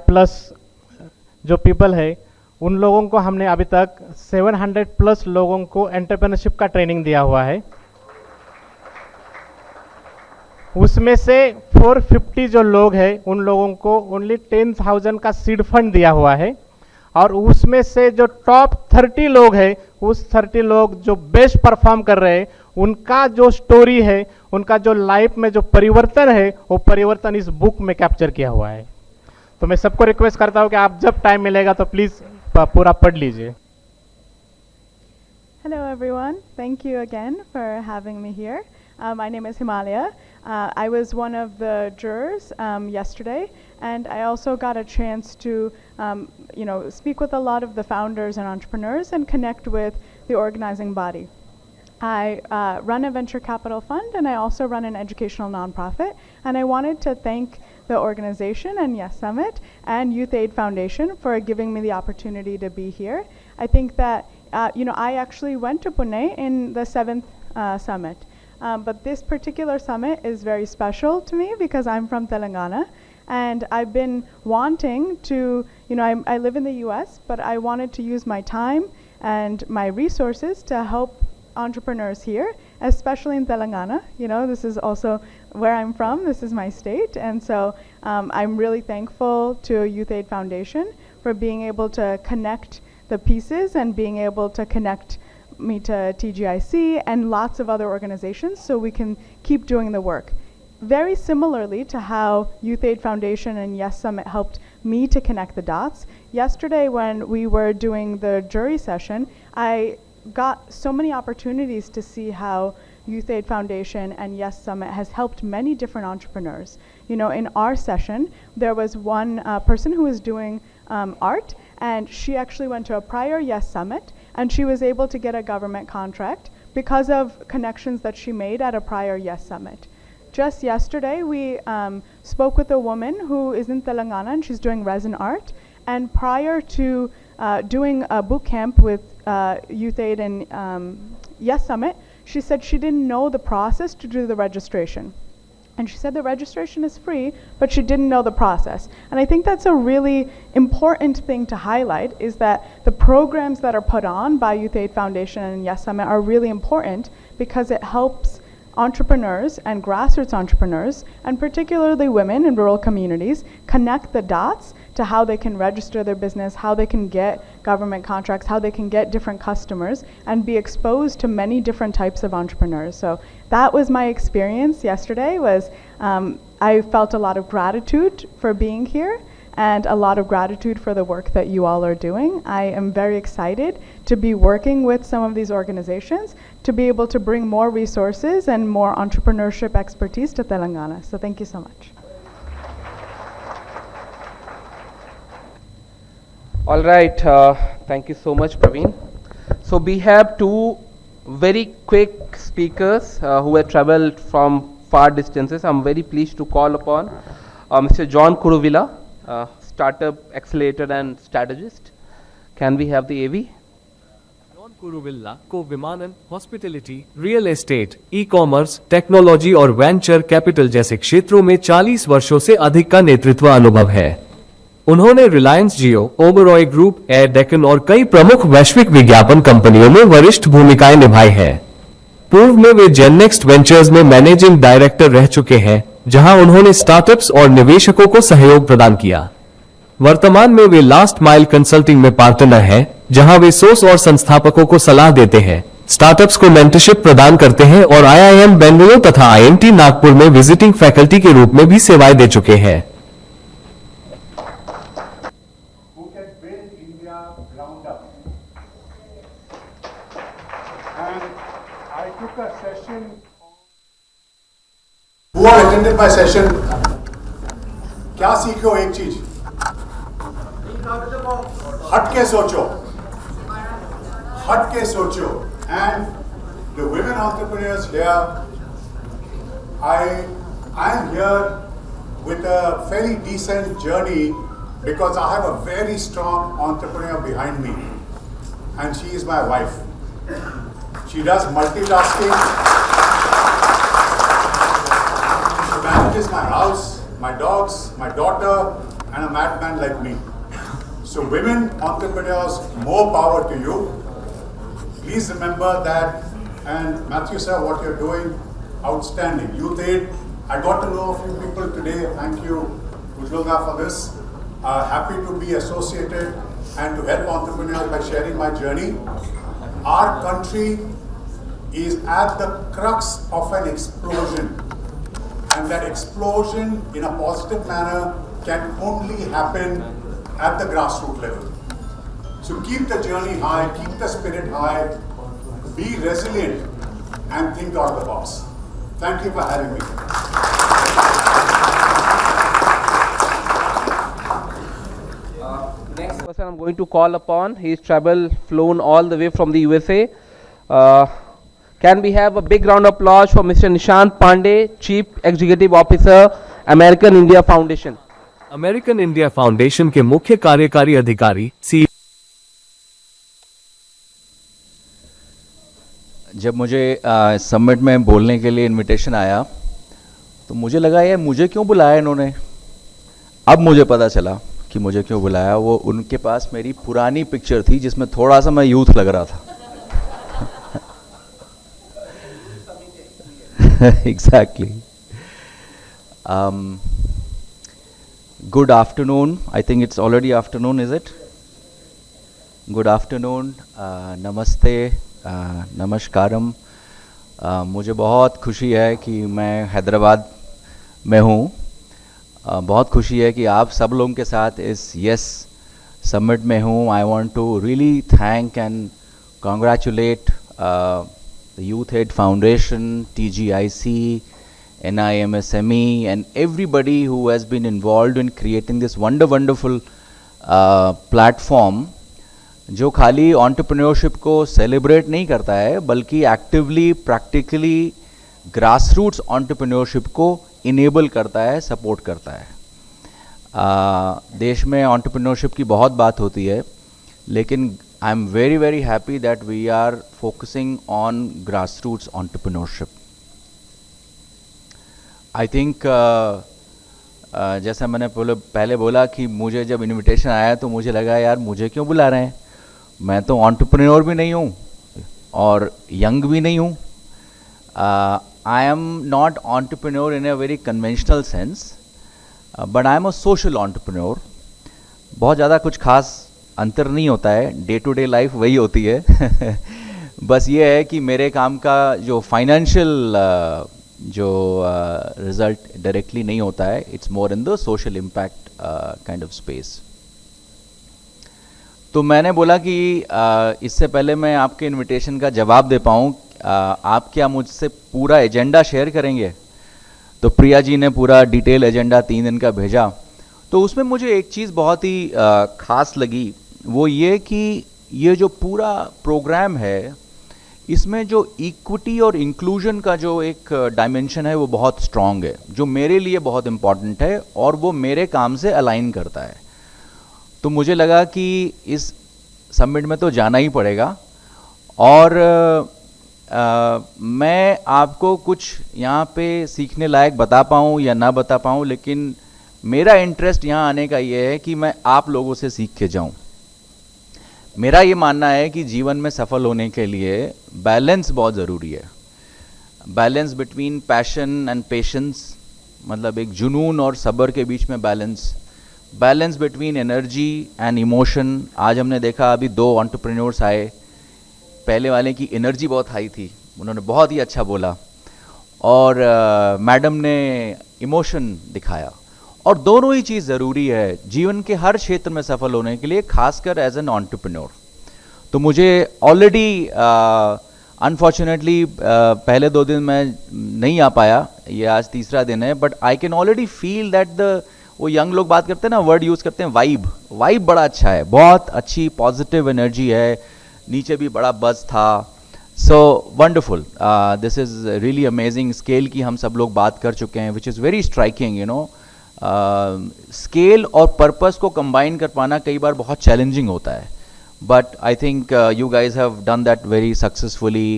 जो पीपल है उन लोगों को हमने अभी तक 700+ लोगों को एंटरप्रेन्योरशिप का ट्रेनिंग दिया हुआ है। उसमें से 450 जो लोग हैं उन लोगों को ओनली 10,000 का सीड फंड दिया हुआ है, और उसमें से जो टॉप 30 लोग हैं, उस 30 लोग जो बेस्ट परफॉर्म कर रहे हैं, उनका जो स्टोरी है, उनका जो लाइफ में जो परिवर्तन है, वो परिवर्तन इस बुक में कैप्चर किया हुआ है। तो मैं सबको रिक्वेस्ट करता हूँ कि आप जब टाइम मिलेगा तो प्लीज़ पूरा पढ़ लीजिए। Hello everyone, thank you again for having me here. My name is Himalaya. I was one of the jurors yesterday, and I also got a chance to speak with a lot of the founders and entrepreneurs and connect with the organizing body. I run a venture capital fund, and I also run an educational nonprofit. And I wanted to thank the organization and Yes Summit and Youth Aid Foundation for giving me the opportunity to be here. I think that, I actually went to Pune in the 7th summit. But this particular summit is very special to me because I'm from Telangana. And I've been wanting to, I live in the US, but I wanted to use my time and my resources to help entrepreneurs here, especially in Telangana. This is also where I'm from. This is my state. And so I'm really thankful to Youth Aid Foundation for being able to connect the pieces and being able to connect me to TGIC and lots of other organizations so we can keep doing the work. Very similarly to how Youth Aid Foundation and Yes Summit helped me to connect the dots, yesterday when we were doing the jury session, I got so many opportunities to see how Youth Aid Foundation and Yes Summit has helped many different entrepreneurs. In our session, there was one person who was doing art, and she actually went to a prior Yes Summit, and she was able to get a government contract because of connections that she made at a prior Yes Summit. Just yesterday, we spoke with a woman who is in Telangana, and she's doing resin art. And prior to doing a boot camp with Youth Aid and Yes Summit, she said she didn't know the process to do the registration. And she said the registration is free, but she didn't know the process. And I think that's a really important thing to highlight, is that the programs that are put on by Youth Aid Foundation and Yes Summit are really important because it helps entrepreneurs and grassroots entrepreneurs, and particularly women in rural communities, connect the dots to how they can register their business, how they can get government contracts, how they can get different customers, and be exposed to many different types of entrepreneurs. So that was my experience yesterday. I felt a lot of gratitude for being here and a lot of gratitude for the work that you all are doing. I am very excited to be working with some of these organizations to be able to bring more resources and more entrepreneurship expertise to Telangana. So thank you so much. All right, thank you so much, Praveen. So we have two very quick speakers who have traveled from far distances. I'm very pleased to call upon Mr. John Kuruvilla, startup accelerator and strategist. Can we have the AV? John Kuruvilla को विमानन, hospitality, real estate, e-commerce, technology और venture capital जैसे क्षेत्रों में 40 वर्षों से अधिक का नेतृत्व अनुभव है। उन्होंने रिलायंस जियो, ओबरॉय ग्रुप, एयर डेकन और कई प्रमुख वैश्विक विज्ञापन कंपनियों में वरिष्ठ भूमिकाएं निभाई हैं। पूर्व में वे जेननेक्स्ट वेंचर्स में मैनेजिंग डायरेक्टर रह चुके हैं, जहां उन्होंने स्टार्टअप्स और निवेशकों को सहयोग प्रदान किया। वर्तमान में वे लास्ट माइल कंसल्टिंग में पार्टनर हैं, जहां वे सोर्स और संस्थापकों को सलाह देते हैं, स्टार्टअप्स को मेंटरशिप प्रदान करते हैं और IIM बेंगलुरु तथा IMT नागपुर में विजिटिंग फैकल्टी के रूप में भी सेवाएं दे चुके हैं। Who have attended my session? क्या सीखो एक चीज, हट के सोचो, हट के सोचो. And the women entrepreneurs here, I am here with a fairly decent journey because I have a very strong entrepreneur behind me, and she is my wife. She does multitasking. Manages my house, my dogs, my daughter, and a madman like me. So women entrepreneurs, more power to you. Please remember that. And Matthew sir, what you're doing, outstanding. Youth Aid, I got to know a few people today. Thank you, Ujjwala, for this. Happy to be associated and to help entrepreneurs by sharing my journey. Our country is at the crux of an explosion. And that explosion in a positive manner can only happen at the grassroots level. So keep the journey high, keep the spirit high, be resilient, and think out of the box. Thank you for having me. Next person I'm going to call upon, he's flown all the way from the USA. Can we have a big round of applause for Mr. Nishant Pandey, Chief Executive Officer, American India Foundation. American India foundation के मुख्य कार्यकारी अधिकारी सी। जब मुझे summit में बोलने के लिए इनविटेशन आया तो मुझे लगा यार मुझे क्यों बुलाया इन्होंने। अब मुझे पता चला कि मुझे क्यों बुलाया। वो उनके पास मेरी पुरानी पिक्चर थी जिसमें थोड़ा सा मैं यूथ लग रहा था। Exactly. Good afternoon. I think it's already afternoon, is it? Good afternoon. Namaste. नमस्कारम। मुझे बहुत खुशी है कि मैं हैदराबाद में हूँ। बहुत खुशी है कि आप सब लोगों के साथ इस यस समिट में हूँ। I want to really thank and congratulate the Youth Aid Foundation, TGIC, NIMSME, and everybody who has been involved in creating this wonderful platform, जो खाली entrepreneurship को celebrate नहीं करता है बल्कि actively, practically grassroots entrepreneurship को enable करता है, support करता है। देश में entrepreneurship की बहुत बात होती है, लेकिन I am very happy that we are focusing on grassroots entrepreneurship. I think जैसा मैंने पहले बोला कि मुझे जब इनविटेशन आया तो मुझे लगा यार मुझे क्यों बुला रहे हैं। मैं तो entrepreneur भी नहीं हूँ और यंग भी नहीं हूँ। I am not entrepreneur in a very conventional sense, but I am a social entrepreneur. बहुत ज़्यादा कुछ खास अंतर नहीं होता है, डे टू डे लाइफ वही होती है। बस ये है कि मेरे काम का जो फाइनेंशियल जो रिजल्ट डायरेक्टली नहीं होता है, it's more in the social impact kind of space. तो मैंने बोला कि इससे पहले मैं आपके इनविटेशन का जवाब दे पाऊँ, आप क्या मुझसे पूरा एजेंडा शेयर करेंगे? तो प्रिया जी ने पूरा डिटेल एजेंडा 3 दिन का भेजा। तो उसमें मुझे एक चीज़ बहुत ही ख़ास लगी, वो ये कि ये जो पूरा प्रोग्राम है इसमें जो इक्विटी और इंक्लूजन का जो एक डायमेंशन है वो बहुत स्ट्रॉन्ग है, जो मेरे लिए बहुत इम्पॉर्टेंट है और वो मेरे काम से अलाइन करता है। तो मुझे लगा कि इस समिट में तो जाना ही पड़ेगा और मैं आपको कुछ यहाँ पे सीखने लायक बता पाऊँ या ना बता पाऊँ, लेकिन मेरा इंटरेस्ट यहाँ आने का ये है कि मैं आप लोगों से सीख के जाऊँ। मेरा ये मानना है कि जीवन में सफल होने के लिए बैलेंस बहुत ज़रूरी है। Balance between passion and patience, मतलब एक जुनून और सब्र के बीच में balance. Balance between energy and emotion. आज हमने देखा अभी 2 एंटरप्रेन्योर्स आए, पहले वाले की एनर्जी बहुत हाई थी, उन्होंने बहुत ही अच्छा बोला, और मैडम ने इमोशन दिखाया। और दोनों ही चीज़ ज़रूरी है जीवन के हर क्षेत्र में सफल होने के लिए, खासकर एज एन एंटरप्रेन्योर। तो मुझे ऑलरेडी अनफॉर्चुनेटली पहले 2 दिन मैं नहीं आ पाया, ये आज तीसरा दिन है, but I can already feel that वो यंग लोग बात करते हैं ना, वर्ड यूज़ करते हैं वाइब बड़ा अच्छा है, बहुत अच्छी पॉजिटिव एनर्जी है, नीचे भी बड़ा बज़ था। So wonderful, this is really amazing. Scale की हम सब लोग बात कर चुके हैं, which is very striking. You know, scale और पर्पस को कंबाइन कर पाना कई बार बहुत चैलेंजिंग होता है, but I think you guys have done that very successfully,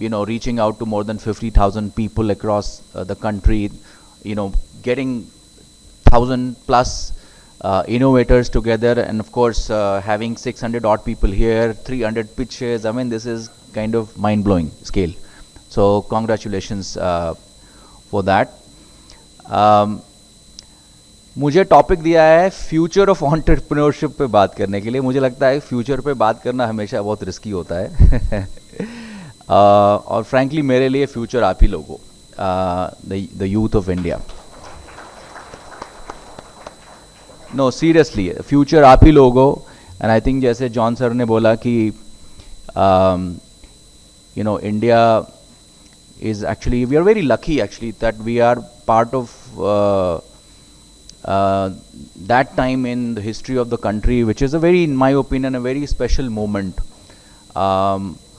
you know, reaching out to more than 50,000 people across the country, you know, getting 1,000+ innovators together, and of course having 600 odd people here, 300 pitches. I mean, this is kind of mind-blowing scale. So congratulations for that. मुझे topic दिया है future of entrepreneurship पे बात करने के लिए। मुझे लगता है फ्यूचर पे बात करना हमेशा बहुत रिस्की होता है और फ्रैंकली मेरे लिए फ्यूचर आप ही लोग हो, the youth of India. No seriously, future आप ही लोग हो। एंड आई थिंक जैसे जॉन सर ने बोला कि you know, India is actually, we are very lucky actually that we are part of that time in the history of the country, which is a very, in my opinion, a very special moment.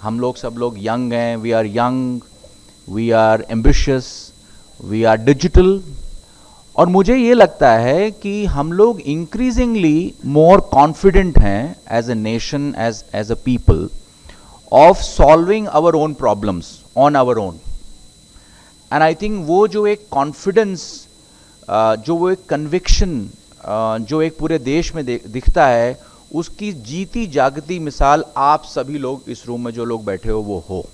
हम लोग सब लोग young हैं, we are young, we are ambitious, we are digital, और मुझे ये लगता है कि हम लोग इंक्रीजिंगली मोर कॉन्फिडेंट हैं as a nation, as a people, of solving our own problems on our own. And I think वो जो एक कॉन्फिडेंस, जो वो एक कन्विक्शन जो एक पूरे देश में दिखता है, उसकी जीती जागती मिसाल आप सभी लोग इस रूम में जो लोग बैठे हो वो हो.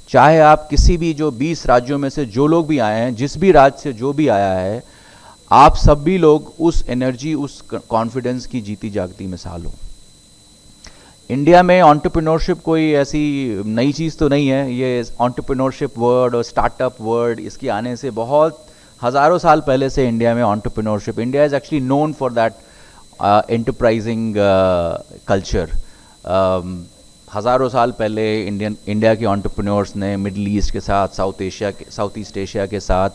चाहे आप किसी भी जो 20 राज्यों में से जो लोग भी आए हैं, जिस भी राज्य से जो भी आया है, आप सभी लोग उस एनर्जी, उस कॉन्फिडेंस की जीती जागती मिसाल हो. इंडिया में एंटरप्रेन्योरशिप कोई ऐसी नई चीज़ तो नहीं है. ये एंटरप्रेन्योरशिप वर्ड और स्टार्टअप वर्ड, इसके आने से बहुत हज़ारों साल पहले से इंडिया में entrepreneurship, India is actually known for that enterprising culture. हज़ारों साल पहले इंडिया के एंटरप्रेन्योर्स ने मिडल ईस्ट के साथ, साउथ ईस्ट एशिया के साथ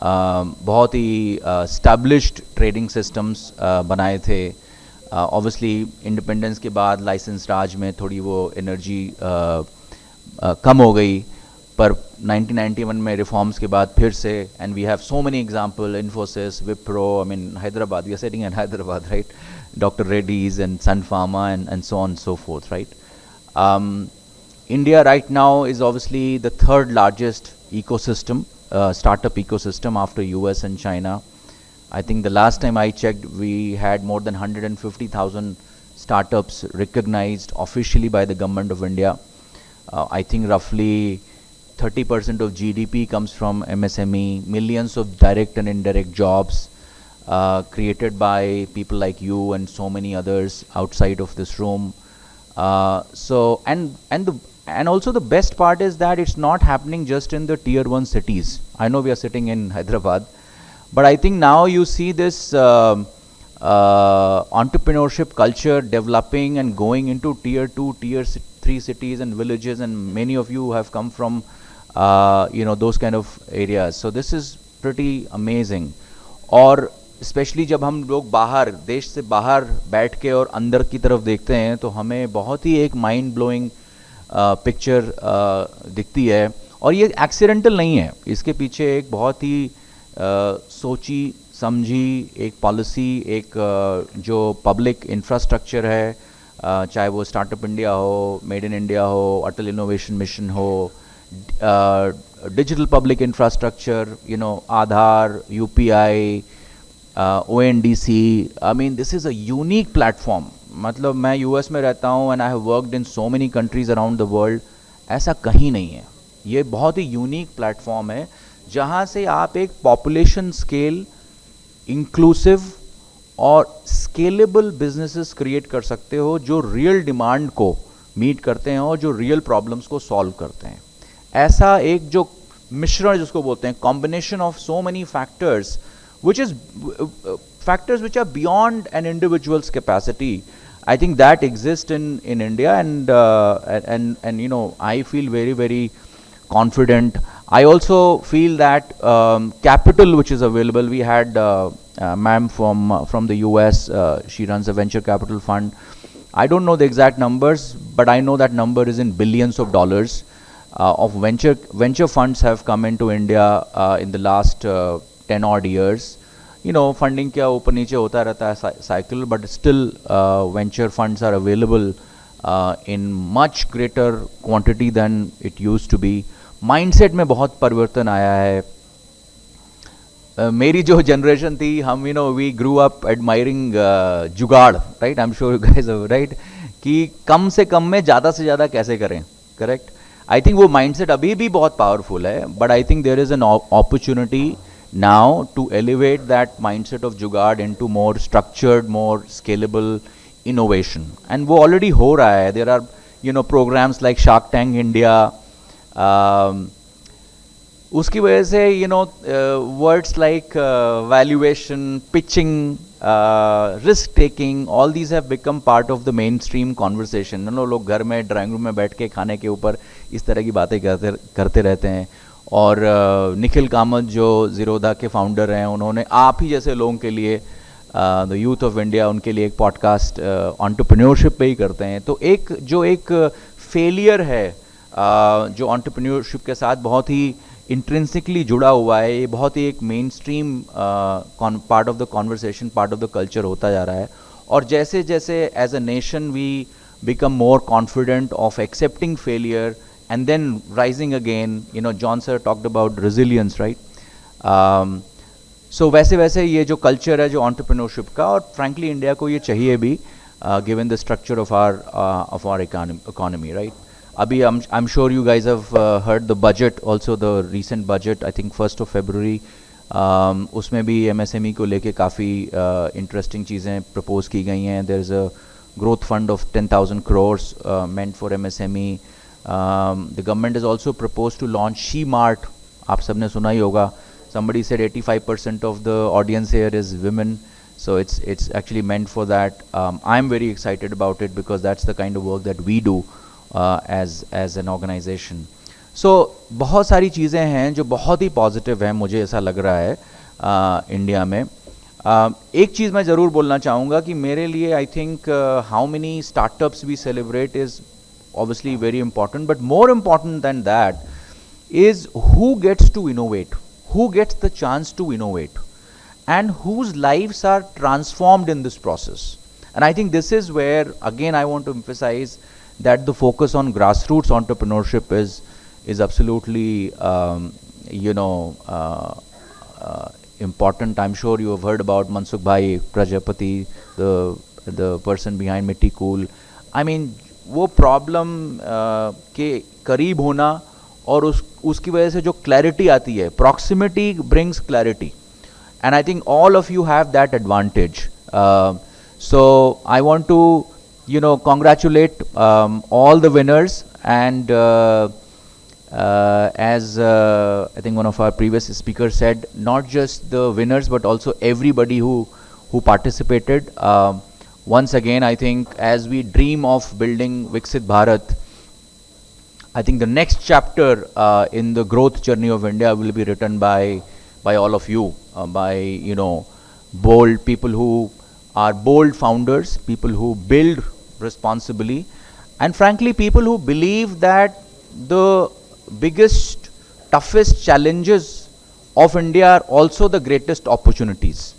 बहुत ही स्टैब्लिश्ड ट्रेडिंग सिस्टम्स बनाए थे. ऑब्वियसली इंडिपेंडेंस के बाद लाइसेंस राज में थोड़ी वो एनर्जी कम हो गई, पर 1991 में रिफॉर्म्स के बाद फिर से, and we have so many example, Infosys, Wipro, I mean Hyderabad, we are sitting in Hyderabad, right, doctor Reddy's and Sun Pharma and so on so forth, right. India right now is obviously the third largest ecosystem, startup ecosystem after US and China. I think the last time I checked, we had more than 150,000 startups recognized officially by the government of India. I think roughly 30% of GDP comes from MSME, millions of direct and indirect jobs created by people like you and so many others outside of this room. And also the best part is that it's not happening just in the tier 1 cities. I know we are sitting in Hyderabad, but I think now you see this entrepreneurship culture developing and going into tier 2, tier 3 cities and villages, and many of you have come from those kind of areas. So this is pretty amazing. और specially जब हम लोग बाहर, देश से बाहर बैठ के और अंदर की तरफ देखते हैं, तो हमें बहुत ही एक माइंड ब्लोइंग पिक्चर दिखती है. और ये एक्सीडेंटल नहीं है, इसके पीछे एक बहुत ही सोची समझी एक पॉलिसी, एक जो पब्लिक इंफ्रास्ट्रक्चर है, चाहे वो स्टार्टअप इंडिया हो, मेड इन इंडिया हो, अटल इनोवेशन मिशन हो, digital public infrastructure, Aadhaar, UPI, ONDC. I mean, this is a unique platform. मतलब मैं US में रहता हूँ and I have worked in so many countries around the world. ऐसा कहीं नहीं है. ये बहुत ही यूनिक प्लेटफॉर्म है जहाँ से आप एक पॉपुलेशन स्केल, इंक्लूसिव और स्केलेबल बिजनेसेस क्रिएट कर सकते हो, जो रियल डिमांड को मीट करते हैं और जो रियल प्रॉब्लम्स को सॉल्व करते हैं. ऐसा एक जो मिश्रण जिसको बोलते हैं, combination of so many factors, which is factors which are beyond an individual's capacity. I think that exists in India, and I feel very, very confident. I also feel that capital which is available. We had ma'am from the US. She runs a venture capital fund. I don't know the exact numbers, but I know that number is in billions of dollars of venture funds have come into India in the last 10 odd years. Funding क्या ऊपर नीचे होता रहता है cycle, but still venture funds are available in much greater quantity than it used to be. Mindset में बहुत परिवर्तन आया है. मेरी जो जनरेशन थी, हम we grew up admiring जुगाड़, right? I'm sure you guys are right, कि कम से कम में ज़्यादा से ज़्यादा कैसे करें, correct? I think वो mindset अभी भी बहुत powerful है, but I think there is an opportunity now to elevate that mindset of जुगाड़ into more structured, more scalable innovation. And वो already हो रहा है. There are programs like Shark Tank India. उसकी वजह से words like valuation, pitching, risk taking, all these have become part of the mainstream conversation. लोग घर में ड्राइंग रूम में बैठ के खाने के ऊपर इस तरह की बातें करते रहते हैं. और निखिल कामत जो ज़ीरोधा के फाउंडर हैं, उन्होंने आप ही जैसे लोगों के लिए, द यूथ ऑफ इंडिया, उनके लिए एक पॉडकास्ट एंटरप्रेन्योरशिप पे ही करते हैं. तो एक फेलियर है जो एंटरप्रेन्योरशिप के साथ बहुत ही इंट्रिंसिकली जुड़ा हुआ है, ये बहुत ही एक mainstream part of the conversation, part of the culture होता जा रहा है। और जैसे जैसे as a nation we become more confident of accepting failure and then rising again, you know, John sir talked about resilience, right? So वैसे वैसे ये जो culture है जो entrepreneurship का, और frankly India को ये चाहिए भी, given the structure of our economy, right? अभी I'm sure you guys have heard the budget, also the recent budget, I think 1st of February, उसमें भी MSME को लेके काफ़ी interesting चीज़ें propose की गई हैं। There is a growth fund of 10,000 crores meant for MSME. The government has also proposed to launch She-Mart. आप सबने सुना ही होगा. Somebody said 85% of the audience here is women, so it's actually meant for that. I'm very excited about it because that's the kind of work that we do as an organization. So बहुत सारी चीज़ें हैं जो बहुत ही positive हैं, मुझे ऐसा लग रहा है इंडिया में। एक चीज़ मैं ज़रूर बोलना चाहूँगा कि मेरे लिए I think how many startups we celebrate is obviously very important, but more important than that is who gets to innovate, who gets the chance to innovate, and whose lives are transformed in this process. And I think this is where, again, I want to emphasize that the focus on grassroots entrepreneurship is absolutely, important. I'm sure you have heard about Mansukh Bhai Prajapati, the person behind Mitti Cool. I mean, वो problem के करीब होना और उसकी वजह से जो clarity आती है, proximity brings clarity. And I think all of you have that advantage. So I want to, congratulate all the winners, and as I think one of our previous speakers said, not just the winners but also everybody who participated. Once again, I think as we dream of building Viksit Bharat, I think the next chapter in the growth journey of India will be written by all of you, by bold people who are bold founders, people who build responsibly, and frankly people who believe that the biggest, toughest challenges of India are also the greatest opportunities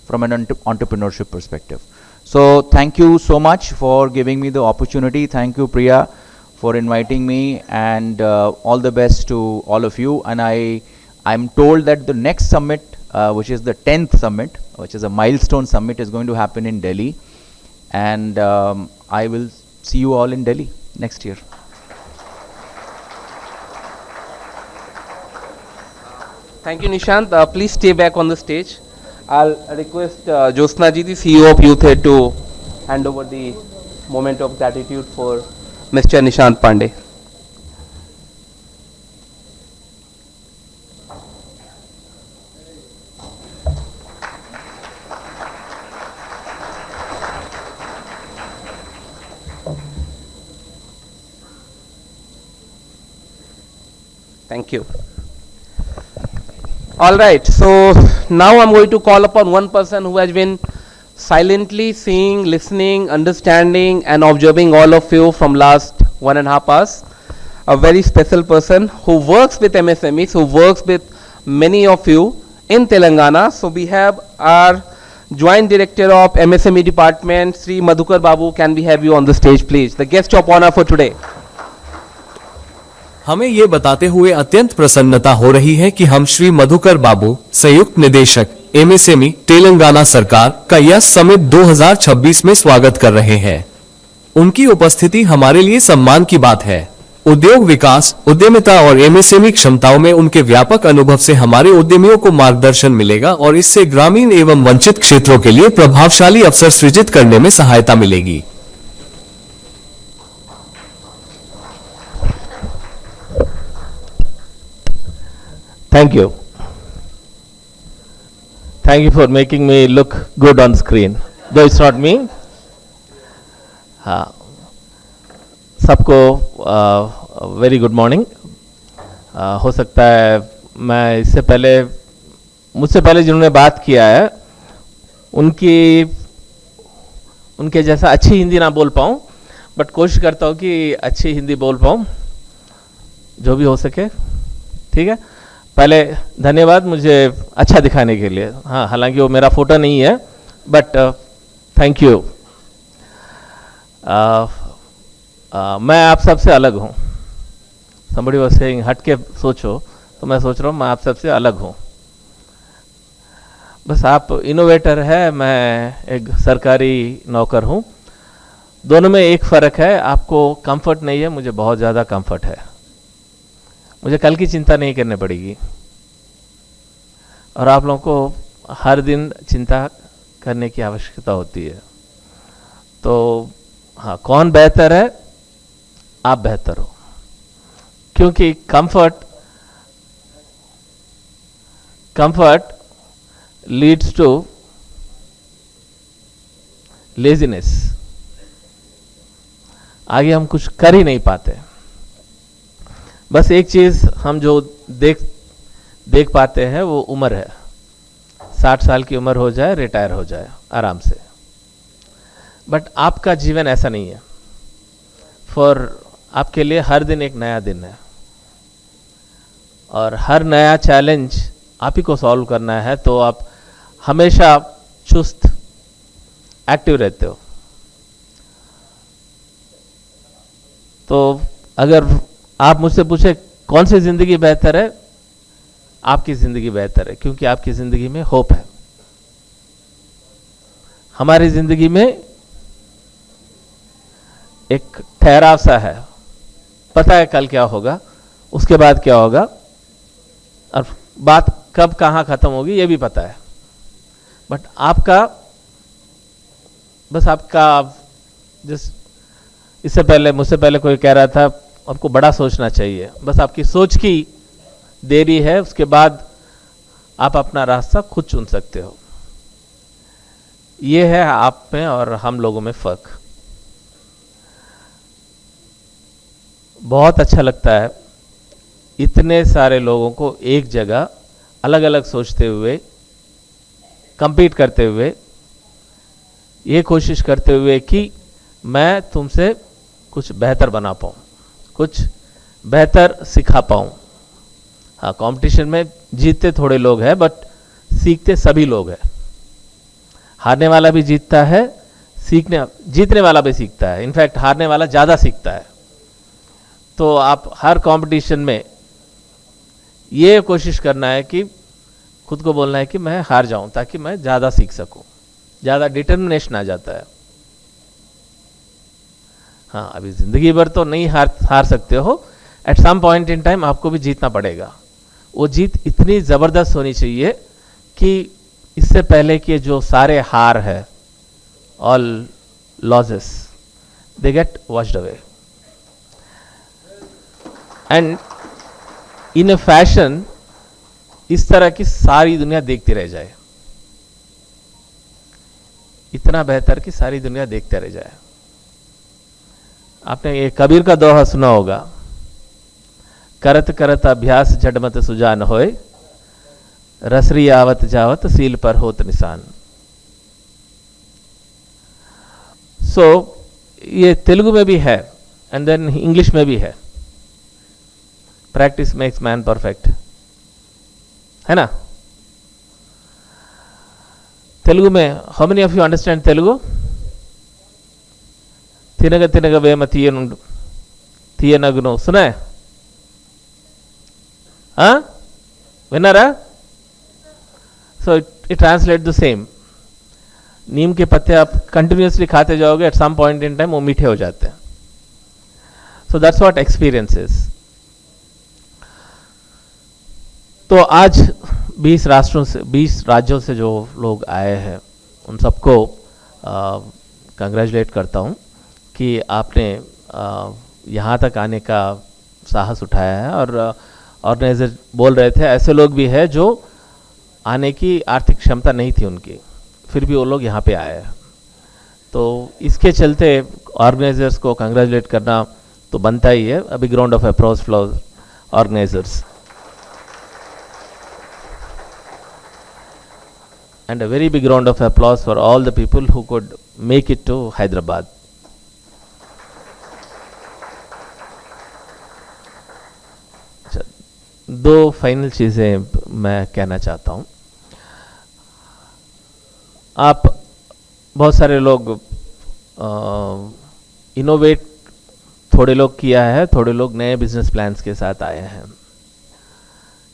from an entrepreneurship perspective. So thank you so much for giving me the opportunity. Thank you, Priya, for inviting me, and all the best to all of you. And I'm told that the next summit, which is the 10th summit, which is a milestone summit, is going to happen in Delhi, and I will see you all in Delhi next year. Thank you, Nishant. Please stay back on the stage. I'll request Jyotsna ji, the CEO of Youth Aid, to hand over the moment of gratitude for Mr. Nishant Pandey. Thank you. All right, so now I'm going to call upon one person who has been silently seeing, listening, understanding and observing all of you from last 1.5 hours. A very special person who works with MSMEs, who works with many of you in Telangana. So we have our Joint Director of MSME Department, Sri Madhukar Babu. Can we have you on the stage, please? The guest of honor for today. हमें ये बताते हुए अत्यंत प्रसन्नता हो रही है कि हम श्री मधुकर बाबू, संयुक्त निदेशक एमएसएमई तेलंगाना सरकार का यह समिट 2026 में स्वागत कर रहे हैं। उनकी उपस्थिति हमारे लिए सम्मान की बात है। उद्योग विकास, उद्यमिता और एमएसएमई क्षमताओं में उनके व्यापक अनुभव से हमारे उद्यमियों को मार्गदर्शन मिलेगा और इससे ग्रामीण एवं वंचित क्षेत्रों के लिए प्रभावशाली अवसर सृजित करने में सहायता मिलेगी। Thank you. Thank you for making me look good on screen. Though it's not me. सबको वेरी गुड मॉर्निंग। हो सकता है मैं मुझसे पहले जिन्होंने बात किया है उनके जैसा अच्छी हिंदी ना बोल पाऊँ, बट कोशिश करता हूँ कि अच्छी हिंदी बोल पाऊँ, जो भी हो सके। ठीक है, पहले धन्यवाद मुझे अच्छा दिखाने के लिए। हाँ, हालांकि वो मेरा फोटो नहीं है, बट थैंक यू। मैं आप सबसे अलग हूँ। somebody was saying हट के सोचो, तो मैं सोच रहा हूँ मैं आप सबसे अलग हूँ। बस आप इनोवेटर है, मैं एक सरकारी नौकर हूँ। दोनों में एक फ़र्क है, आपको कंफर्ट नहीं है, मुझे बहुत ज़्यादा कंफर्ट है। मुझे कल की चिंता नहीं करनी पड़ेगी, और आप लोगों को हर दिन चिंता करने की आवश्यकता होती है। तो हाँ, कौन बेहतर है? आप बेहतर हो, क्योंकि कंफर्ट लीड्स टू लेजीनेस। आगे हम कुछ कर ही नहीं पाते। बस एक चीज हम जो देख पाते हैं वो उम्र है। 60 साल की उम्र हो जाए, रिटायर हो जाए आराम से। बट आपका जीवन ऐसा नहीं है। आपके लिए हर दिन एक नया दिन है, और हर नया चैलेंज आप ही को सॉल्व करना है। तो आप हमेशा चुस्त एक्टिव रहते हो। तो अगर आप मुझसे पूछे कौन सी जिंदगी बेहतर है, आपकी जिंदगी बेहतर है, क्योंकि आपकी जिंदगी में होप है। हमारी जिंदगी में एक ठहराव सा है, पता है कल क्या होगा, उसके बाद क्या होगा, और बात कब कहाँ खत्म होगी ये भी पता है। बट इससे पहले मुझसे पहले कोई कह रहा था आपको बड़ा सोचना चाहिए। बस आपकी सोच की देरी है, उसके बाद आप अपना रास्ता खुद चुन सकते हो। ये है आप में और हम लोगों में फर्क। बहुत अच्छा लगता है इतने सारे लोगों को एक जगह अलग अलग सोचते हुए, compete करते हुए, ये कोशिश करते हुए कि मैं तुमसे कुछ बेहतर बना पाऊँ, कुछ बेहतर सिखा पाऊँ। हाँ, कंपटीशन में जीतते थोड़े लोग हैं, बट सीखते सभी लोग हैं। हारने वाला भी जीतता है, जीतने वाला भी सीखता है। इनफैक्ट हारने वाला ज़्यादा सीखता है। तो आप हर कंपटीशन में ये कोशिश करना है कि खुद को बोलना है कि मैं हार जाऊं, ताकि मैं ज़्यादा सीख सकूं। ज़्यादा डिटर्मिनेशन आ जाता है। हाँ, अभी जिंदगी भर तो नहीं हार सकते हो। At some point in time आपको भी जीतना पड़ेगा। वो जीत इतनी ज़बरदस्त होनी चाहिए कि इससे पहले कि जो सारे हार है, all losses, they get washed away. And in a fashion इस तरह की सारी दुनिया देखती रह जाए। इतना बेहतर कि सारी दुनिया देखते रह जाए। आपने ये कबीर का दोहा सुना होगा, करत करत अभ्यास जडमत सुजान होए, रसरी आवत जावत सील पर होत निशान। ये तेलुगु में भी है एंड देन इंग्लिश में भी है। प्रैक्टिस मेक्स मैन परफेक्ट, है ना। तेलुगु में how many of you understand Telugu? तिनग तिनग वेम तीयनगुनु सुना है? हाँ, विनरा? So it translate the same. नीम के पत्ते आप कंटिन्यूसली खाते जाओगे, at some point in time वो मीठे हो जाते हैं। So that's what experience is. तो आज 20 राज्यों से जो लोग आए हैं उन सबको कंग्रेचुलेट करता हूँ कि आपने यहाँ तक आने का साहस उठाया है। और ऑर्गेनाइजर बोल रहे थे ऐसे लोग भी हैं जो आने की आर्थिक क्षमता नहीं थी उनकी, फिर भी वो लोग यहाँ पे आए हैं। तो इसके चलते ऑर्गेनाइजर्स को कंग्रेचुलेट करना तो बनता ही है। A big round of applause for organizers and a very big round of applause for all the people who could make it to Hyderabad. दो फाइनल चीज़ें मैं कहना चाहता हूँ। आप बहुत सारे लोग इनोवेट थोड़े लोग किया है, थोड़े लोग नए बिजनेस प्लान्स के साथ आए हैं।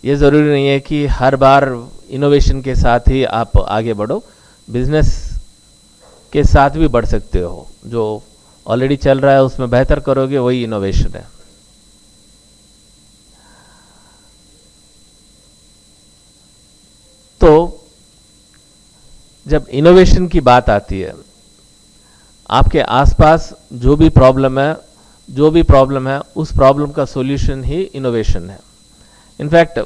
ये ज़रूरी नहीं है कि हर बार इनोवेशन के साथ ही आप आगे बढ़ो, बिजनेस के साथ भी बढ़ सकते हो। जो ऑलरेडी चल रहा है उसमें बेहतर करोगे, वही इनोवेशन है। तो जब इनोवेशन की बात आती है, आपके आसपास जो भी प्रॉब्लम है उस प्रॉब्लम का सॉल्यूशन ही इनोवेशन है। इनफैक्ट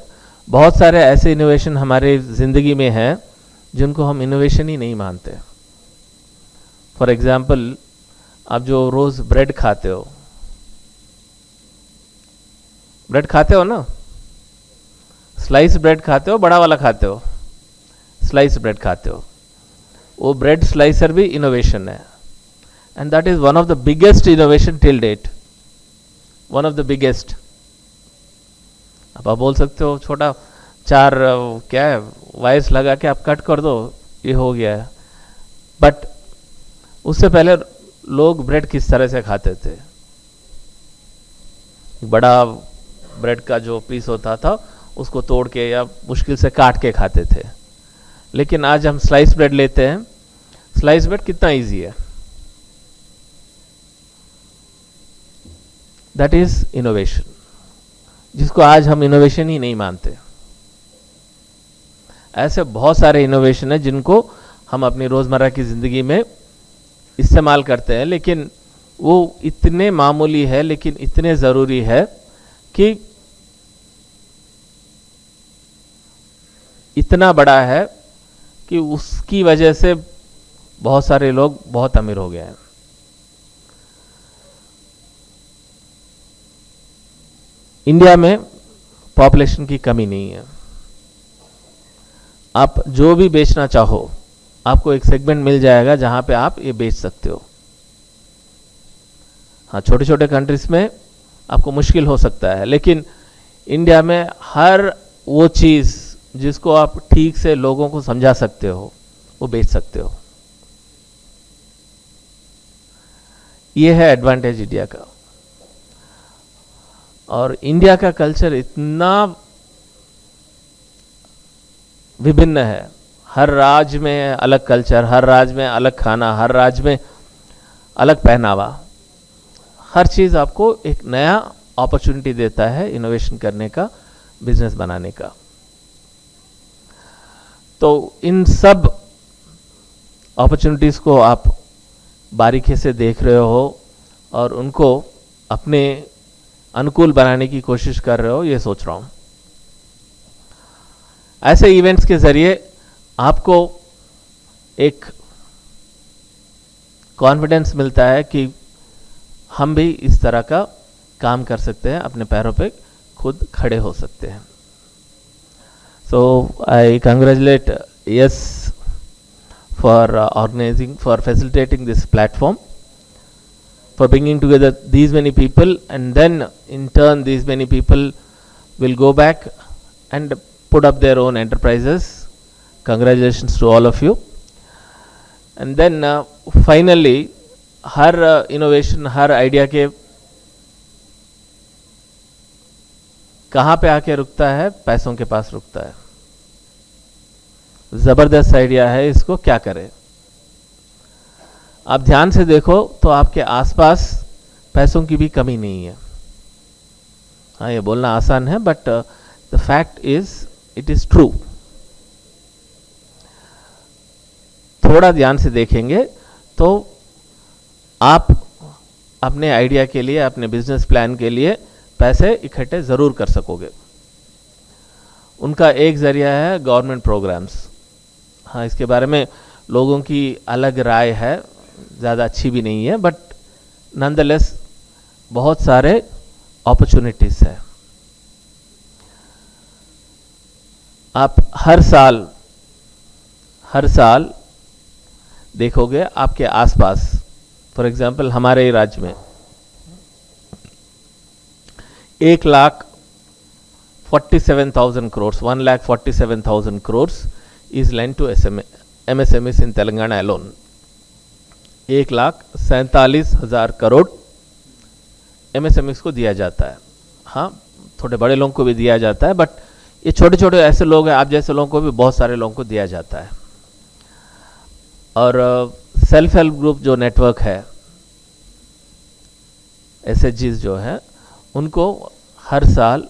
बहुत सारे ऐसे इनोवेशन हमारे ज़िंदगी में हैं जिनको हम इनोवेशन ही नहीं मानते। फॉर एग्जाम्पल, आप जो रोज़ ब्रेड खाते हो ना, स्लाइस ब्रेड खाते हो, बड़ा वाला खाते हो, स्लाइस ब्रेड खाते हो, वो ब्रेड स्लाइसर भी इनोवेशन है। And that is one of the biggest innovation till date, one of the biggest. अब आप बोल सकते हो छोटा 4 क्या है वायर्स लगा के आप कट कर दो, ये हो गया है। बट उससे पहले लोग ब्रेड किस तरह से खाते थे? बड़ा ब्रेड का जो पीस होता था उसको तोड़ के या मुश्किल से काट के खाते थे। लेकिन आज हम स्लाइस ब्रेड लेते हैं। स्लाइस ब्रेड कितना इजी है। दैट इज इनोवेशन, जिसको आज हम इनोवेशन ही नहीं मानते। ऐसे बहुत सारे इनोवेशन है जिनको हम अपनी रोजमर्रा की जिंदगी में इस्तेमाल करते हैं, लेकिन वो इतने मामूली है लेकिन इतने जरूरी है कि इतना बड़ा है कि उसकी वजह से बहुत सारे लोग बहुत अमीर हो गए हैं। इंडिया में पॉपुलेशन की कमी नहीं है। आप जो भी बेचना चाहो, आपको एक सेगमेंट मिल जाएगा जहां पे आप ये बेच सकते हो। हाँ, छोटे छोटे कंट्रीज में आपको मुश्किल हो सकता है, लेकिन इंडिया में हर वो चीज जिसको आप ठीक से लोगों को समझा सकते हो, वो बेच सकते हो। ये है एडवांटेज इंडिया का। और इंडिया का कल्चर इतना विभिन्न है। हर राज्य में अलग कल्चर, हर राज्य में अलग खाना, हर राज्य में अलग पहनावा। हर चीज आपको एक नया अपॉर्चुनिटी देता है इनोवेशन करने का, बिजनेस बनाने का। तो इन सब अपॉर्चुनिटीज को आप बारीकी से देख रहे हो और उनको अपने अनुकूल बनाने की कोशिश कर रहे हो, ये सोच रहा हूं। ऐसे इवेंट्स के जरिए आपको एक कॉन्फिडेंस मिलता है कि हम भी इस तरह का काम कर सकते हैं, अपने पैरों पे खुद खड़े हो सकते हैं। So I congratulate YES for organizing, for facilitating this platform, for bringing together these many people, and then in turn these many people will go back and put up their own enterprises. Congratulations to all of you. And then finally, her innovation, her idea के कहाँ पे आके रुकता है? पैसों के पास रुकता है। जबरदस्त आइडिया है, इसको क्या करें? आप ध्यान से देखो तो आपके आसपास पैसों की भी कमी नहीं है। हाँ, ये बोलना आसान है, but the fact is it is true. थोड़ा ध्यान से देखेंगे तो आप अपने आइडिया के लिए, अपने बिजनेस प्लान के लिए पैसे इकट्ठे जरूर कर सकोगे। उनका एक जरिया है गवर्नमेंट प्रोग्राम्स। हाँ, इसके बारे में लोगों की अलग राय है, ज़्यादा अच्छी भी नहीं है, बट नॉनदलेस बहुत सारे अपॉर्चुनिटीज है। आप हर साल देखोगे आपके आसपास, फॉर एग्जाम्पल हमारे राज्य में 47,000 crores, 1,47,000 crores is lent to MSMEs in Telangana alone. 1,47,000 crore MSMEs को दिया जाता है. हाँ, थोड़े बड़े लोगों को भी दिया जाता है, बट ये छोटे छोटे ऐसे लोग हैं, आप जैसे लोगों को भी बहुत सारे लोगों को दिया जाता है. और सेल्फ हेल्प ग्रुप जो नेटवर्क है, SHGs जो है, उनको हर साल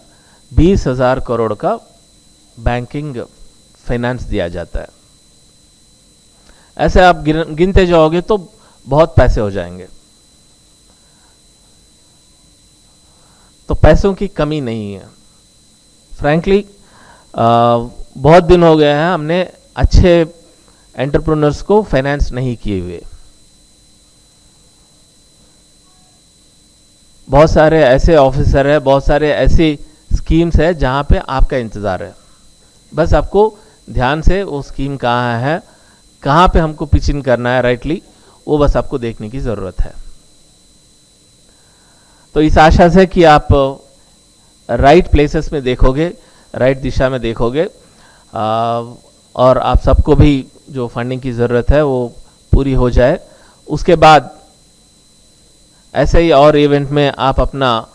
20,000 करोड़ का बैंकिंग फाइनेंस दिया जाता है. ऐसे आप गिनते जाओगे तो बहुत पैसे हो जाएंगे. तो पैसों की कमी नहीं है. फ्रैंकली बहुत दिन हो गए हैं हमने अच्छे एंटरप्रेन्योर्स को फाइनेंस नहीं किए हुए. बहुत सारे ऐसे ऑफिसर है, बहुत सारे ऐसी स्कीम्स है जहां पे आपका इंतज़ार है. बस आपको ध्यान से वो स्कीम कहाँ है, कहाँ पे हमको पिच इन करना है राइटली, वो बस आपको देखने की ज़रूरत है. तो इस आशा से कि आप राइट प्लेसेस में देखोगे, राइट दिशा में देखोगे, और आप सबको भी जो फंडिंग की ज़रूरत है वो पूरी हो जाए. उसके बाद ऐसे ही और इवेंट में आप अपना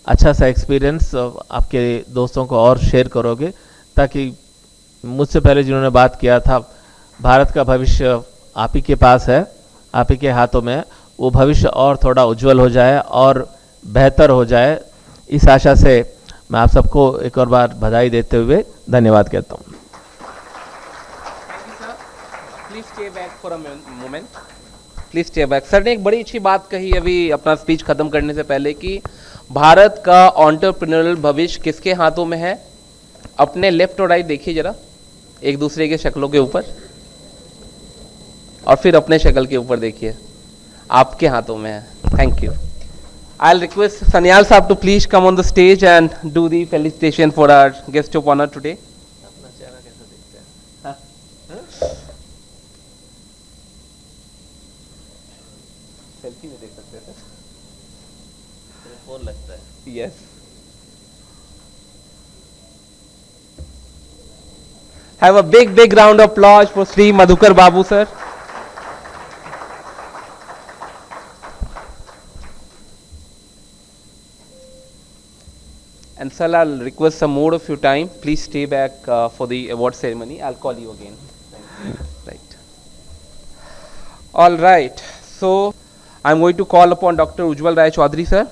अच्छा सा एक्सपीरियंस आपके दोस्तों को और शेयर करोगे, ताकि मुझसे पहले जिन्होंने बात किया था, भारत का भविष्य आप ही के पास है, आप ही के हाथों में है. वो भविष्य और थोड़ा उज्जवल हो जाए और बेहतर हो जाए, इस आशा से मैं आप सबको एक और बार बधाई देते हुए धन्यवाद कहता हूँ. Please stay back for a moment. Please stay back. Sir ने एक बड़ी अच्छी बात कही अभी अपना स्पीच खत्म करने से पहले कि भारत का एंटरप्रेन्योरल भविष्य किसके हाथों में है. अपने लेफ्ट और राइट देखिए जरा, एक दूसरे के शक्लों के ऊपर, और फिर अपने शक्ल के ऊपर देखिए, आपके हाथों में है. Thank you. I'll request Sanyal Saab to please come on the stage and do the felicitation for our guest of honor today. Selfie में देख सकते हैं सर. फोन लगता है. Yes. Have a big round of applause for Sri Madhukar Babu sir. And sir, I'll request some more of your time. Please stay back for the award ceremony. I'll call you again. Right. All right. So, I'm going to call upon Dr. Ujjwal Rai Chaudhary, sir.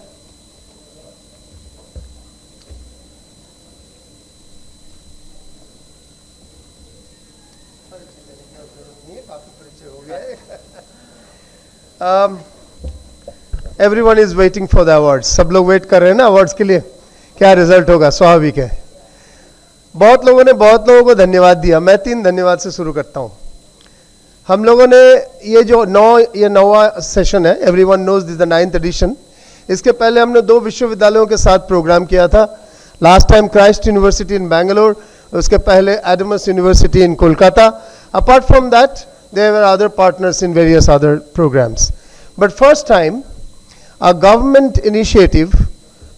Everyone is waiting for the awards. सब लोग wait कर रहे हैं ना awards के लिए. क्या result होगा, स्वाभाविक है. बहुत लोगों ने बहुत लोगों को धन्यवाद दिया. मैं 3 धन्यवाद से शुरू करता हूं. हम लोगों ने ये जो 9वां सेशन है, everyone knows this the 9th edition. इसके पहले हमने 2 विश्वविद्यालयों के साथ प्रोग्राम किया था. लास्ट टाइम क्राइस्ट यूनिवर्सिटी इन बैंगलोर, उसके पहले Adamas university in Kolkata. Apart from that there were other partners in various other programs. But first time a government initiative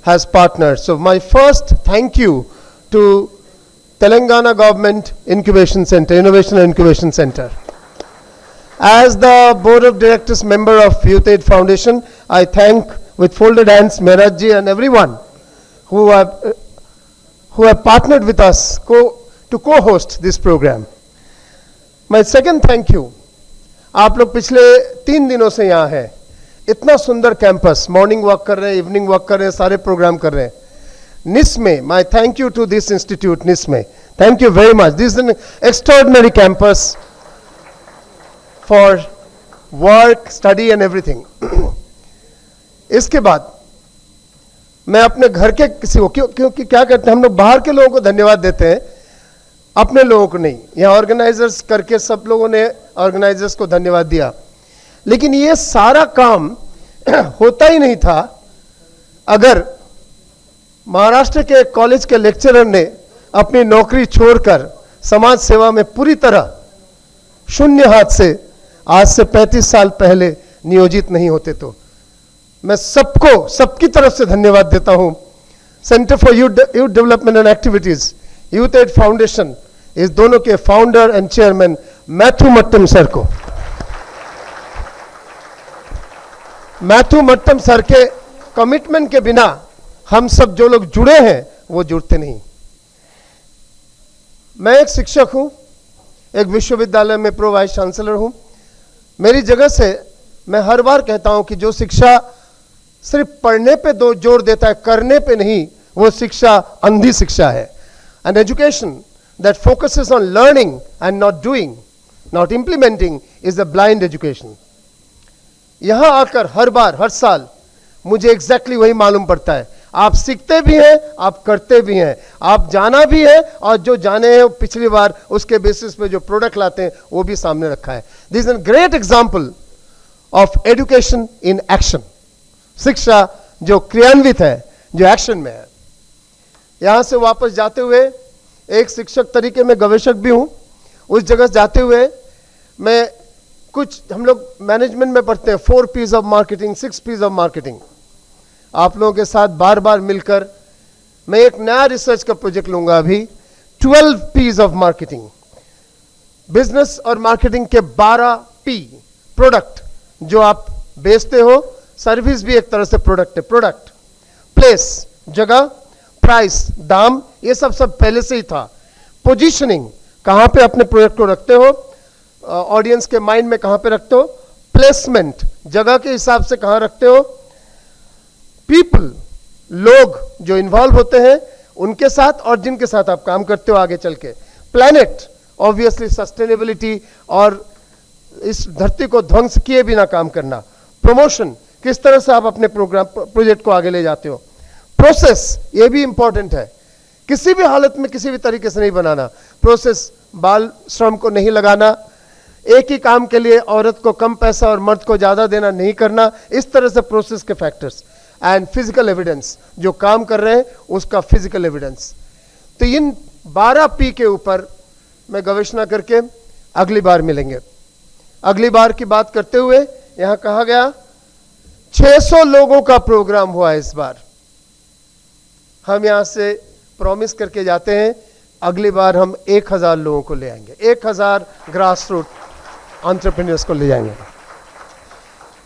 has partnered. So my first thank you to Telangana Government Incubation Center, Innovation and Incubation Center. As the Board of Directors member of Youth Aid Foundation, I thank with folded hands Mehraj ji and everyone who have partnered with us to co-host this program. My second thank you, आप लोग पिछले 3 दिनों से यहाँ हैं. इतना सुंदर campus, morning walk कर रहे हैं, इवनिंग वॉक कर रहे हैं, सारे प्रोग्राम कर रहे हैं. NISME, my thank you to this institute NISME. Thank you very much. This is an extraordinary campus for work, study and everything. इसके बाद मैं अपने घर के किसी को, क्योंकि क्या करते हैं हम लोग, बाहर के लोगों को धन्यवाद देते हैं, अपने लोगों को नहीं. यहाँ ऑर्गेनाइजर्स करके सब लोगों ने ऑर्गेनाइजर्स को धन्यवाद दिया, लेकिन ये सारा काम होता ही नहीं था अगर महाराष्ट्र के कॉलेज के लेक्चरर ने अपनी नौकरी छोड़कर समाज सेवा में पूरी तरह शून्य हाथ से आज से 35 साल पहले नियोजित नहीं होते. तो मैं सबको, सबकी तरफ से धन्यवाद देता हूं. Centre for youth development and activities, youth aid foundation, इस दोनों के founder and chairman Matthew Mattam sir को। मैथ्यू मट्टम सर के कमिटमेंट के बिना हम सब जो लोग जुड़े हैं वो जुड़ते नहीं। मैं एक शिक्षक हूं, एक विश्वविद्यालय में प्रो वाइस चांसलर हूं। मेरी जगह से मैं हर बार कहता हूं कि जो शिक्षा सिर्फ पढ़ने पे दो जोर देता है, करने पे नहीं, वो शिक्षा अंधी शिक्षा है। An education that focuses on learning and not doing, not implementing, is a blind education. यहां आकर हर बार, हर साल मुझे एग्जैक्टली वही मालूम पड़ता है। आप सीखते भी हैं, आप करते भी हैं, आप जाना भी है, और जो जाने हैं पिछली बार उसके बेसिस पे जो प्रोडक्ट लाते हैं वो भी सामने रखा है। This is a great example of education in action. शिक्षा जो क्रियान्वित है, जो एक्शन में है। यहां से वापस जाते हुए, एक शिक्षक तरीके में गवेषक भी हूं, उस जगह जाते हुए मैं कुछ, हम लोग मैनेजमेंट में पढ़ते हैं 4 P's of marketing, 6 P's of marketing. आप लोगों के साथ बार बार मिलकर मैं एक नया रिसर्च का प्रोजेक्ट लूंगा अभी, 12 P's ऑफ मार्केटिंग। बिजनेस और मार्केटिंग के 12 P, प्रोडक्ट जो आप बेचते हो, सर्विस भी एक तरह से प्रोडक्ट है। प्रोडक्ट, प्लेस, जगह, प्राइस, दाम, ये सब पहले से ही था। पोजीशनिंग, कहां पे अपने प्रोडक्ट को रखते हो, ऑडियंस के माइंड में कहां पे रखते हो। प्लेसमेंट, जगह के हिसाब से कहां रखते हो। पीपल, लोग जो इन्वॉल्व होते हैं उनके साथ और जिनके साथ आप काम करते हो आगे चल के। प्लैनेट, ऑब्वियसली सस्टेनेबिलिटी और इस धरती को ध्वंस किए बिना काम करना। प्रमोशन, किस तरह से आप अपने प्रोग्राम प्रोजेक्ट को आगे ले जाते हो। प्रोसेस, ये भी इंपॉर्टेंट है, किसी भी हालत में किसी भी तरीके से नहीं बनाना। प्रोसेस, बाल श्रम को नहीं लगाना, एक ही काम के लिए औरत को कम पैसा और मर्द को ज्यादा देना नहीं करना, इस तरह से प्रोसेस के फैक्टर्स। एंड फिजिकल एविडेंस, जो काम कर रहे हैं उसका फिजिकल एविडेंस। तो इन 12 P के ऊपर मैं गवेषणा करके अगली बार मिलेंगे। अगली बार की बात करते हुए यहां कहा गया 600 लोगों का प्रोग्राम हुआ इस बार। हम यहां से प्रॉमिस करके जाते हैं अगली बार हम 1000 लोगों को ले आएंगे, 1000 ग्रास रूट एंटरप्रेन्योर्स को ले जाएंगे।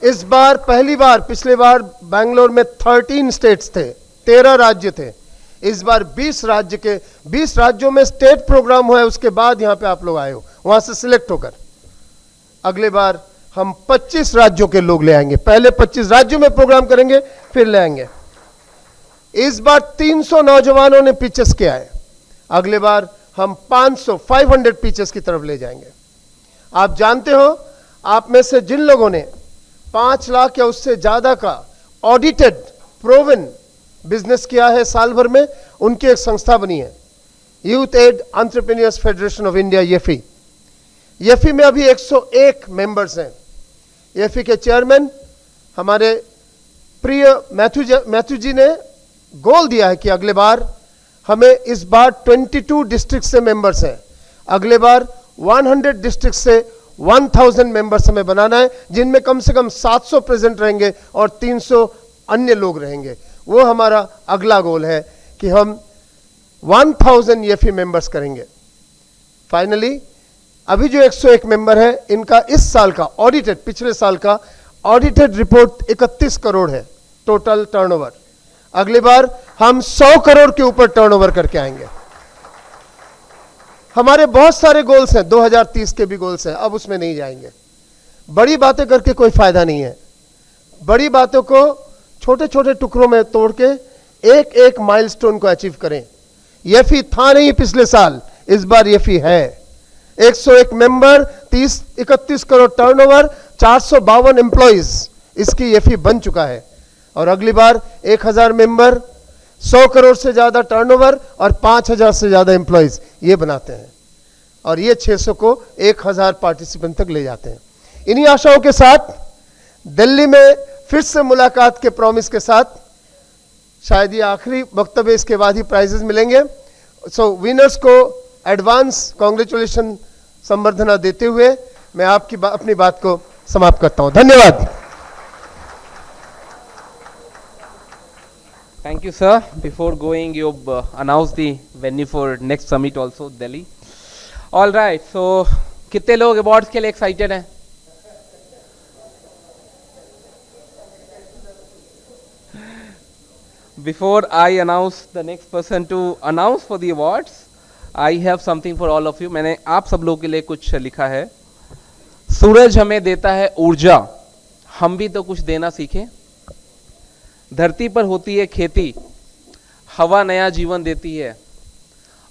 इस बार पहली बार, पिछले बार बैंगलोर में 13 स्टेट्स थे, 13 राज्य थे। इस बार 20 राज्यों में स्टेट प्रोग्राम हुआ है, उसके बाद यहां पे आप लोग आए हो वहां से सिलेक्ट होकर। अगले बार हम 25 राज्यों के लोग ले आएंगे, पहले 25 राज्यों में प्रोग्राम करेंगे फिर ले आएंगे। इस बार 300 नौजवानों ने पिचेस किया है, अगले बार हम 500 पिचेस की तरफ ले जाएंगे। आप जानते हो, आप में से जिन लोगों ने 5 लाख या उससे ज्यादा का ऑडिटेड प्रोवन बिजनेस किया है साल भर में, उनकी एक संस्था बनी है, youth aid entrepreneurs federation of India, YEFI. YEFI में अभी 101 मेंबर्स हैं। येफी के चेयरमैन हमारे प्रिय मैथ्यू जी ने गोल दिया है कि अगले बार हमें, इस बार 22 डिस्ट्रिक्ट से मेंबर्स हैं, अगले बार 100 डिस्ट्रिक्ट से 1000 मेंबर्स हमें बनाना है, जिनमें कम से कम 700 प्रेजेंट रहेंगे और 300 अन्य लोग रहेंगे। वो हमारा अगला गोल है कि हम 1000 येफी मेंबर्स करेंगे। फाइनली अभी जो 101 मेंबर है, इनका इस साल का ऑडिटेड, पिछले साल का ऑडिटेड रिपोर्ट 31 करोड़ है टोटल टर्नओवर। अगली बार हम 100 करोड़ के ऊपर टर्नओवर करके आएंगे। हमारे बहुत सारे गोल्स हैं, 2030 के भी गोल्स हैं, अब उसमें नहीं जाएंगे। बड़ी बातें करके कोई फायदा नहीं है, बड़ी बातों को छोटे छोटे टुकड़ों में तोड़ के एक एक माइलस्टोन को अचीव करें। येफी था नहीं पिछले साल, इस बार येफी है। 101 मेंबर, 31 करोड़ टर्नओवर, 452 एम्प्लॉइज, इसकी येफी बन चुका है। और अगली बार 1000 मेंबर, 100 करोड़ से ज्यादा टर्नओवर और 5000 से ज्यादा एम्प्लॉइज, ये बनाते हैं। और ये 600 को 1000 पार्टिसिपेंट तक ले जाते हैं। इन्हीं आशाओं के साथ दिल्ली में फिर से मुलाकात के प्रॉमिस के साथ, शायद ये आखिरी वक्तव्य, इसके बाद ही प्राइजेस मिलेंगे। सो विनर्स को एडवांस कांग्रेचुलेशन संबर्धना देते हुए मैं आपकी अपनी बात को समाप्त करता हूं। धन्यवाद। Thank you, sir. Before going, you've announced the venue for next summit also, Delhi. All right. So, कितने लोग awards के लिए excited हैं? Before I announce the next person to announce for the awards, I have something for all of you. मैंने आप सब लोगों के लिए कुछ लिखा है. सूरज हमें देता है ऊर्जा, हम भी तो कुछ देना सीखें. धरती पर होती है खेती, हवा नया जीवन देती है.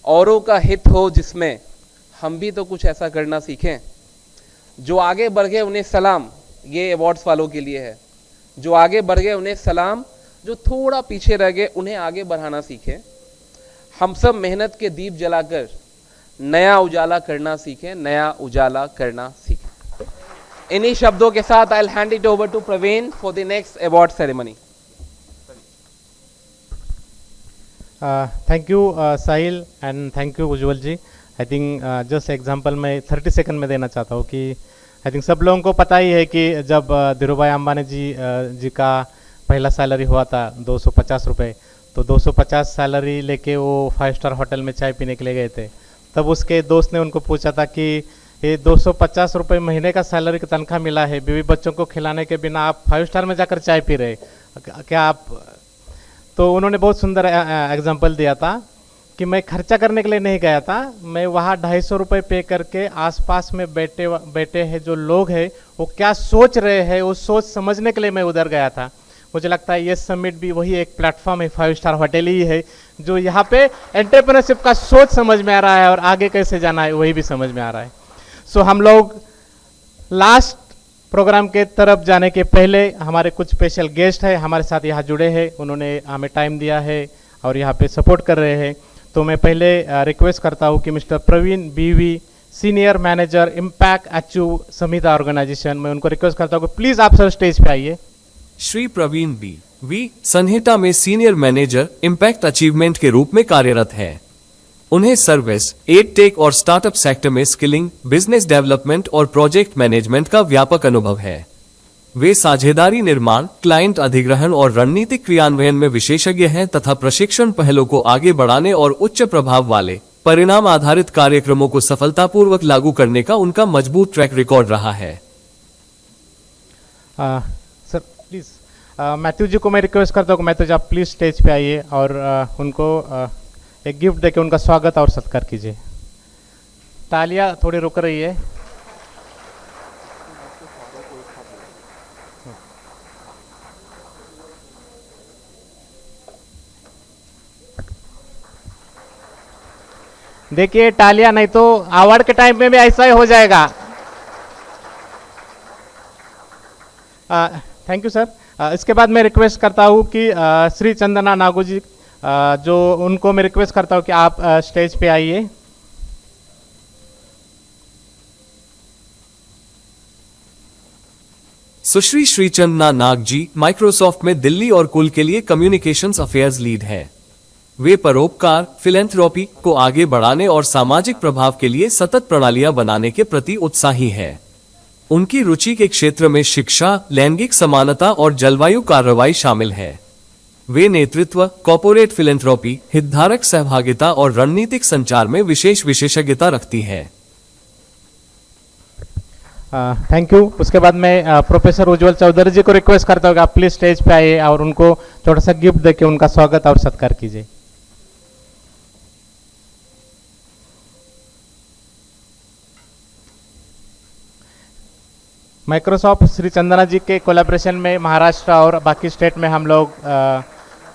औरों का हित हो जिसमें, हम भी तो कुछ ऐसा करना सीखें. जो आगे बढ़ गए उन्हें सलाम, ये अवार्ड्स वालों के लिए है. जो आगे बढ़ गए उन्हें सलाम, जो थोड़ा पीछे रह गए उन्हें आगे बढ़ाना सीखें. हम सब मेहनत के दीप जलाकर नया उजाला करना सीखें, नया उजाला करना सीखें. इन्हीं शब्दों के साथ I will hand it over to Praveen for the next award ceremony. Thank you Sahil and thank you Ujjwal ji. I think just example मैं 30 सेकंड में देना चाहता हूँ कि आई थिंक सब लोगों को पता ही है कि जब धीरूभाई अंबानी जी का पहला सैलरी हुआ था 250 रुपये, तो 250 सैलरी लेके वो 5 स्टार होटल में चाय पीने के लिए गए थे. तब उसके दोस्त ने उनको पूछा था कि ये 250 रुपये महीने का सैलरी की तनख्वाह मिला है, बीवी बच्चों को खिलाने के बिना आप 5 स्टार में जाकर चाय पी रहे, क्या आप. तो उन्होंने बहुत सुंदर एग्जाम्पल दिया था कि मैं खर्चा करने के लिए नहीं गया था, मैं वहाँ 250 रुपये पे करके आसपास में बैठे हैं जो लोग हैं वो क्या सोच रहे हैं, वो सोच समझने के लिए मैं उधर गया था. मुझे लगता है ये समिट भी वही एक प्लेटफॉर्म है, 5 स्टार होटल ही है जो यहाँ पे एंटरप्रेन्योरशिप का सोच समझ में आ रहा है और आगे कैसे जाना है वही भी समझ में आ रहा है. सो हम लोग लास्ट प्रोग्राम के तरफ जाने के पहले हमारे कुछ स्पेशल गेस्ट हैं हमारे साथ यहाँ जुड़े हैं, उन्होंने हमें टाइम दिया है और यहाँ पे सपोर्ट कर रहे हैं. तो मैं पहले रिक्वेस्ट करता हूँ कि मिस्टर प्रवीण बीवी, सीनियर मैनेजर इम्पैक्ट अचीव संहिता ऑर्गेनाइजेशन, मैं उनको रिक्वेस्ट करता हूँ कि प्लीज आप सर स्टेज पे आइए. श्री प्रवीण बी संहिता में सीनियर मैनेजर इम्पैक्ट अचीवमेंट के रूप में कार्यरत है. उन्हें सर्विस, एड टेक और स्टार्टअप सेक्टर में स्किलिंग, बिजनेस डेवलपमेंट और प्रोजेक्ट मैनेजमेंट का व्यापक अनुभव है. वे साझेदारी निर्माण, क्लाइंट अधिग्रहण और रणनीतिक क्रियान्वयन में विशेषज्ञ हैं तथा प्रशिक्षण पहलों को आगे बढ़ाने और उच्च प्रभाव वाले परिणाम आधारित कार्यक्रमों को सफलतापूर्वक लागू करने का उनका मजबूत ट्रैक रिकॉर्ड रहा है. सर प्लीज मैथ्यू जी को मैं रिक्वेस्ट करता हूँ कि मैथ्यू जी आप प्लीज स्टेज पे आइए और उनको एक गिफ्ट देके उनका स्वागत और सत्कार कीजिए. तालियां थोड़ी रुक रही है. देखिए तालियां नहीं तो अवार्ड के टाइम में भी ऐसा ही हो जाएगा. Thank you sir. इसके बाद मैं रिक्वेस्ट करता हूँ कि श्री चंदना नागू जी, जो उनको मैं रिक्वेस्ट करता हूँ कि आप स्टेज पे आइए. सुश्री श्रीचंदना नाग जी माइक्रोसॉफ्ट में दिल्ली और कुल के लिए कम्युनिकेशंस अफेयर्स लीड है. वे परोपकार, फिलैंथ्रोपी को आगे बढ़ाने और सामाजिक प्रभाव के लिए सतत प्रणालियां बनाने के प्रति उत्साही है. उनकी रुचि के क्षेत्र में शिक्षा, लैंगिक समानता और जलवायु कार्रवाई शामिल है. वे नेतृत्व, कॉर्पोरेट फिलैंथ्रोपी, हितधारक सहभागिता और रणनीतिक संचार में विशेष विशेषज्ञता रखती है. Thank you. उसके बाद मैं प्रोफेसर उज्जवल चौधरी जी को रिक्वेस्ट करता हूँ कि आप प्लीज स्टेज पे आइए और उनको थोड़ा सा गिफ्ट देके उनका स्वागत और सत्कार कीजिए. माइक्रोसॉफ्ट श्री चंदना जी के कोलैबोरेशन में महाराष्ट्र और बाकी स्टेट में हम लोग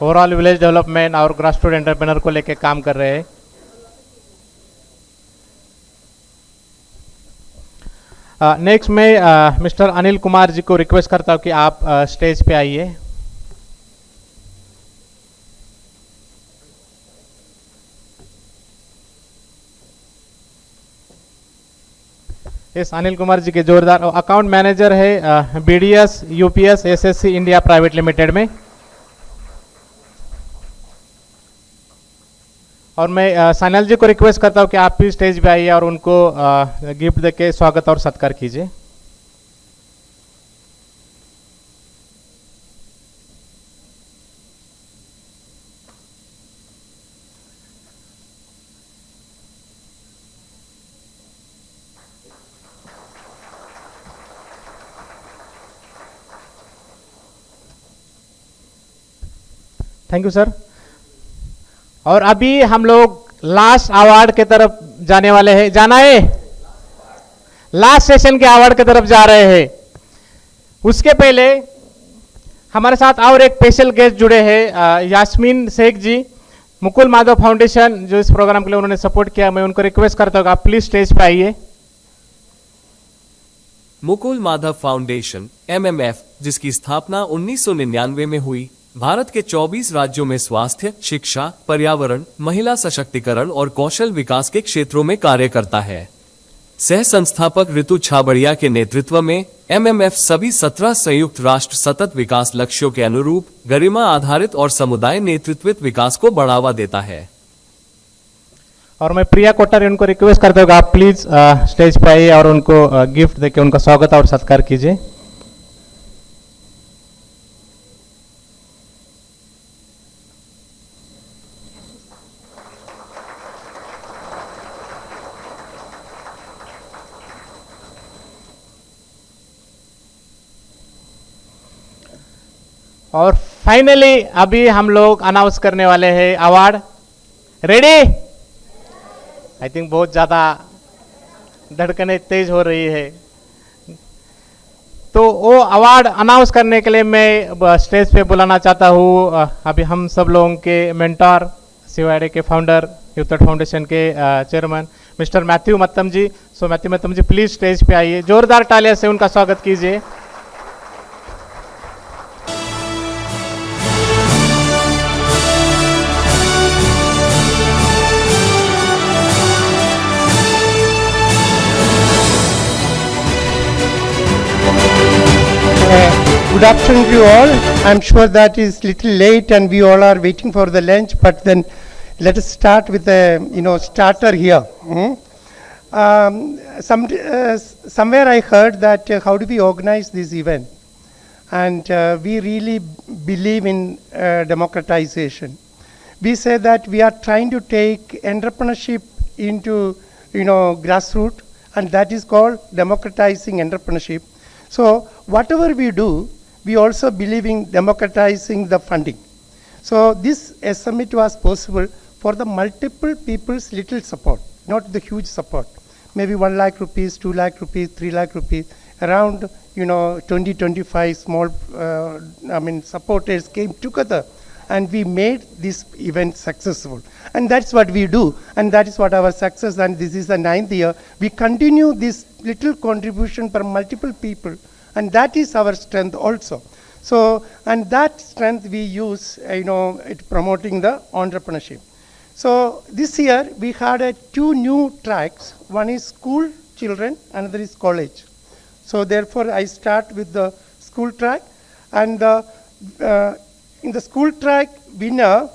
ओवरऑल विलेज डेवलपमेंट और ग्रास रूट एंटरप्रेन्योर को लेकर काम कर रहे हैं. नेक्स्ट मैं मिस्टर अनिल कुमार जी को रिक्वेस्ट करता हूँ कि आप स्टेज पे आइए. अनिल कुमार जी के जोरदार. अकाउंट मैनेजर है BDS UPS SSC India private limited में. और मैं साइनल जी को रिक्वेस्ट करता हूं कि आप भी स्टेज पे आइए और उनको गिफ्ट देके स्वागत और सत्कार कीजिए. Thank you sir. और अभी हम लोग लास्ट अवार्ड के तरफ जाने वाले हैं। जाना है, लास्ट सेशन के अवार्ड की तरफ जा रहे हैं। उसके पहले हमारे साथ और एक स्पेशल गेस्ट जुड़े हैं, यास्मीन शेख जी, मुकुल माधव फाउंडेशन, जो इस प्रोग्राम के लिए उन्होंने सपोर्ट किया। मैं उनको रिक्वेस्ट करता हूँ आप प्लीज स्टेज पे आइए। मुकुल माधव फाउंडेशन MMF, जिसकी स्थापना 1999 में हुई, भारत के 24 राज्यों में स्वास्थ्य, शिक्षा, पर्यावरण, महिला सशक्तिकरण और कौशल विकास के क्षेत्रों में कार्य करता है। सह संस्थापक ऋतु छाबड़िया के नेतृत्व में MMF सभी 17 संयुक्त राष्ट्र सतत विकास लक्ष्यों के अनुरूप गरिमा आधारित और समुदाय नेतृत्वित विकास को बढ़ावा देता है। और मैं प्रिया कोठारी उनको रिक्वेस्ट करता हूँ आप प्लीज स्टेज पे आइए और उनको गिफ्ट देके उनका स्वागत और सत्कार कीजिए। और फाइनली अभी हम लोग अनाउंस करने वाले हैं अवार्ड। रेडी? आई थिंक बहुत ज़्यादा धड़कनें तेज हो रही है, तो वो अवार्ड अनाउंस करने के लिए मैं स्टेज पे बुलाना चाहता हूँ अभी हम सब लोगों के मेंटर, CYD के फाउंडर, यूथ फाउंडेशन के chairman mister Matthew Mattam ji. So Matthew Mattam ji please stage पे आइए, जोरदार तालियों से उनका स्वागत कीजिए। Good afternoon to you all. I'm sure that is little late and we all are waiting for the lunch, but then let us start with a starter here. Somewhere I heard that how do we organize this event, and we really believe in democratization. We say that we are trying to take entrepreneurship into grassroots, and that is called democratizing entrepreneurship. So whatever we do, we also believe in democratizing the funding. So this summit was possible for the multiple people's little support, not the huge support. Maybe 1 lakh rupees, 2 lakh rupees, 3 lakh rupees, around 20, 25 small supporters came together, and we made this event successful. And that's what we do, and that is what our success, and this is the 9th year. We continue this little contribution from multiple people, and that is our strength also. So, and that strength we use, it promoting the entrepreneurship. So this year we had 2 new tracks. One is school children, another is college. So therefore I start with the school track, and in the school track winner,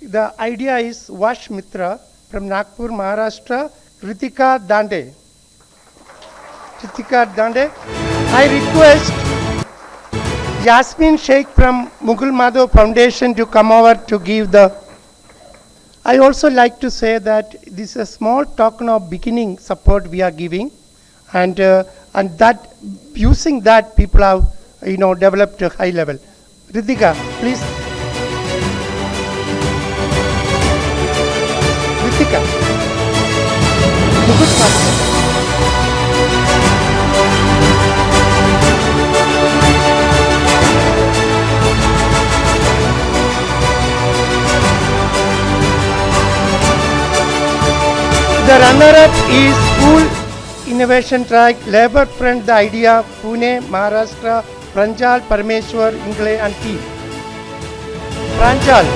the idea is Vash Mitra from Nagpur, Maharashtra, Ritika Dande. I request Yasmin Sheikh from Mughal Madhav Foundation to come over to give the. I also like to say that this is a small token of beginning support we are giving, and that using that people have developed a high level. Ritika, please. Ritika. Mughal Madhav. The runner-up is School Innovation Track, Labour Front, The Idea, Pune, Maharashtra, Pranjal, Parameshwar, Ingle and team. Pranjal.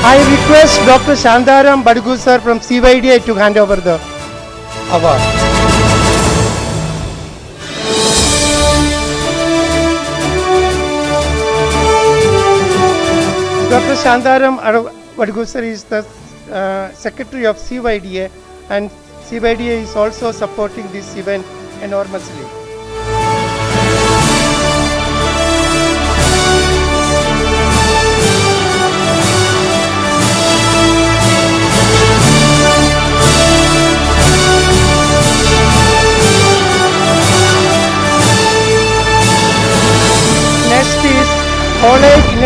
I request Dr. Shandaram Badgu sir from CYDA to hand over the award. Dr. Shandaram Badgu sir is the secretary of CYDA, and CYDA is also supporting this event enormously.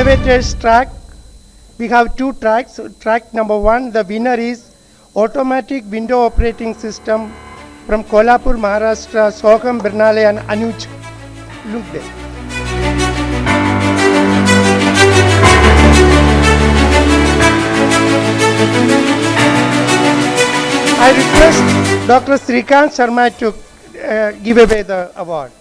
Innovators track, we have 2 tracks. Track number 1, the winner is Automatic Window Operating System from Kolhapur, Maharashtra, Soham Bernale and Anuj Lugde. I request Dr. Srikant Sharma to give away the award.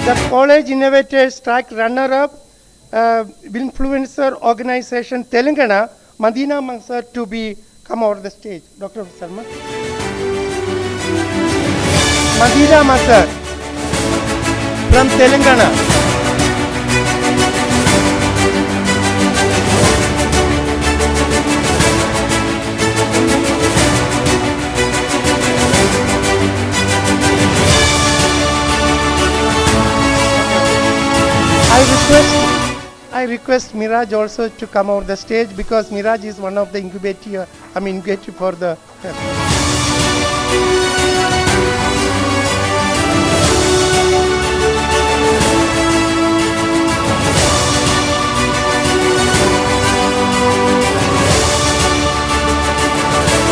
The College Innovators track runner-up, influencer organization Telangana, Madina Mansar to be come over the stage. Dr. Sharma. Madina Mansar from Telangana. I request Miraj also to come over the stage because Miraj is one of the incubator for the.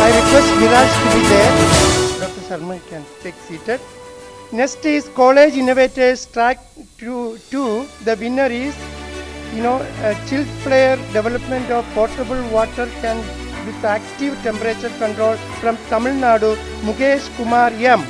I request Miraj to be there. Dr. Sharma can take seated. Next is College Innovators Track 2. The winner is, chilled flare development of portable water can with active temperature control from Tamil Nadu, Mukesh Kumar M.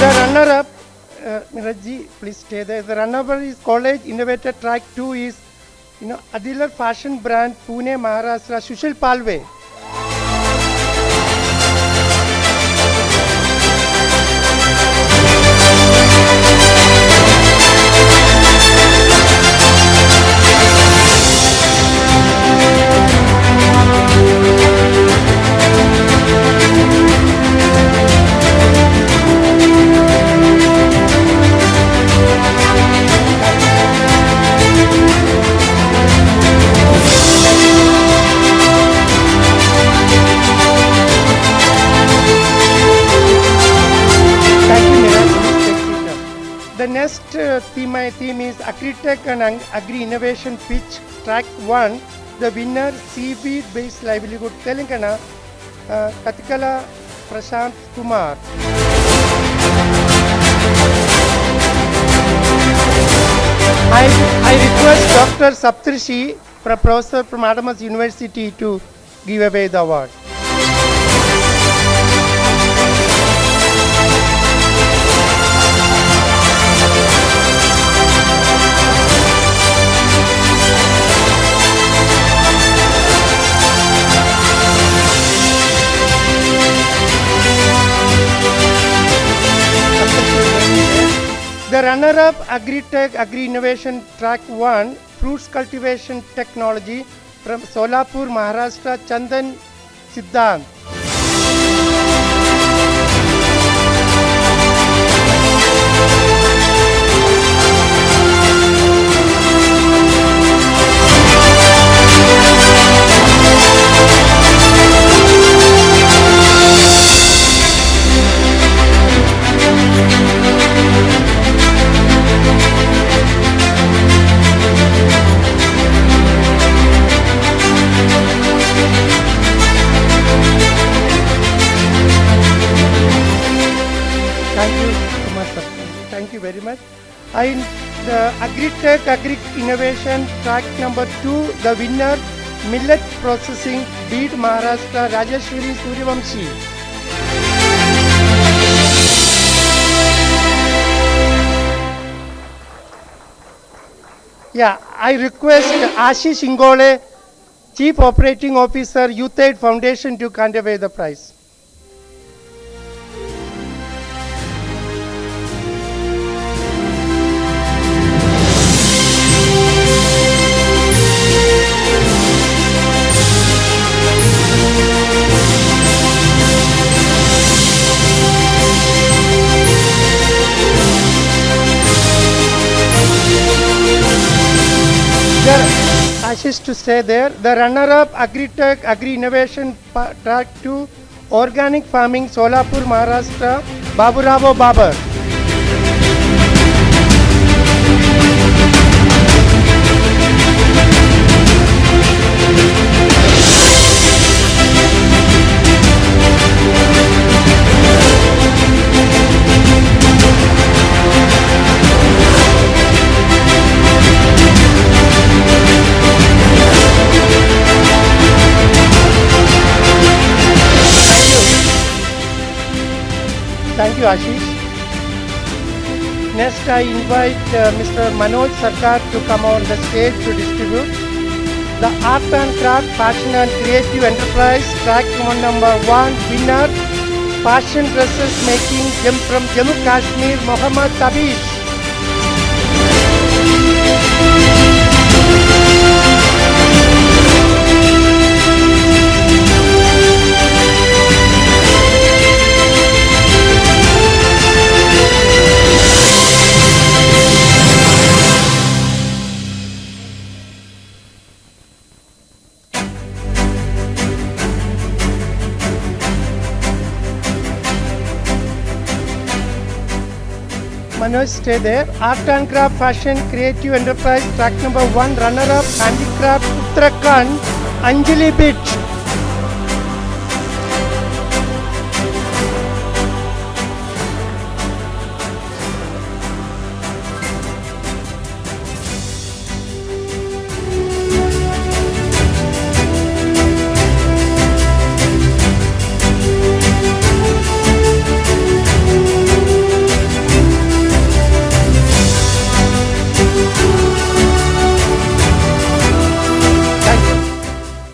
The runner-up, Mirajji, please stay there. The runner-up is College Innovator Track 2 is, Adilar Fashion Brand, Pune, Maharashtra, Sushil Palve. The next theme is Agritech and Agri Innovation Pitch Track 1. The winner, Seaweed Based Livelihood Telangana, Katikala Prashant Kumar. I request Dr. Saptarshi, Professor from Adamas University, to give away the award. The runner-up Agritech Agri Innovation Track 1 Fruits Cultivation Technology from Solapur, Maharashtra, Chandan Siddhant. Thank you very much. I the Agritech Agri Innovation track number 2, the winner, Millet Processing, Beed, Maharashtra, Rajeshwari Suryavamshi. Yeah, I request Ashish Ingole, Chief Operating Officer, Youth Aid Foundation, to convey the prize. Ashish to stay there. The runner-up Agritech Agri Innovation Track 2 Organic Farming Solapur Maharashtra Baburao Babar. Thank you, Ashish. Next, I invite Mr. Manoj Sarkar to come on the stage to distribute the Art and Craft Fashion and Creative Enterprise track number 1 winner, Fashion Dresses Making from Jammu Kashmir, Mohammad Tabish. Manoj, stay there. Art and Craft Fashion Creative Enterprise track number 1 runner-up Handicraft Uttarakhand, Anjali Bitch.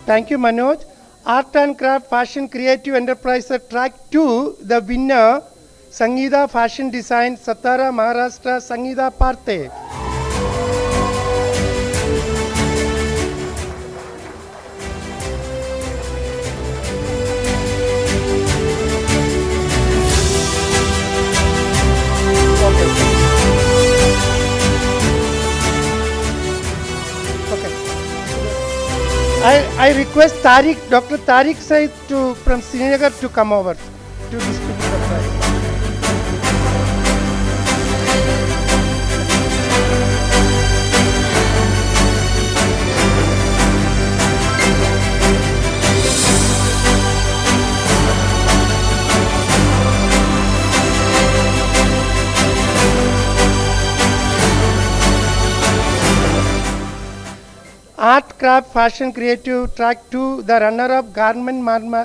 Thank you, Manoj. Art and Craft Fashion Creative Enterprise Track 2, the winner, Sangeeta Fashion Design, Satara, Maharashtra, Sangeeta Parthe. I request Tariq, Dr. Tariq Said from Srinagar to come over to distribute the prize. Art, Craft, Fashion, Creative, Track 2, the runner-up, Garment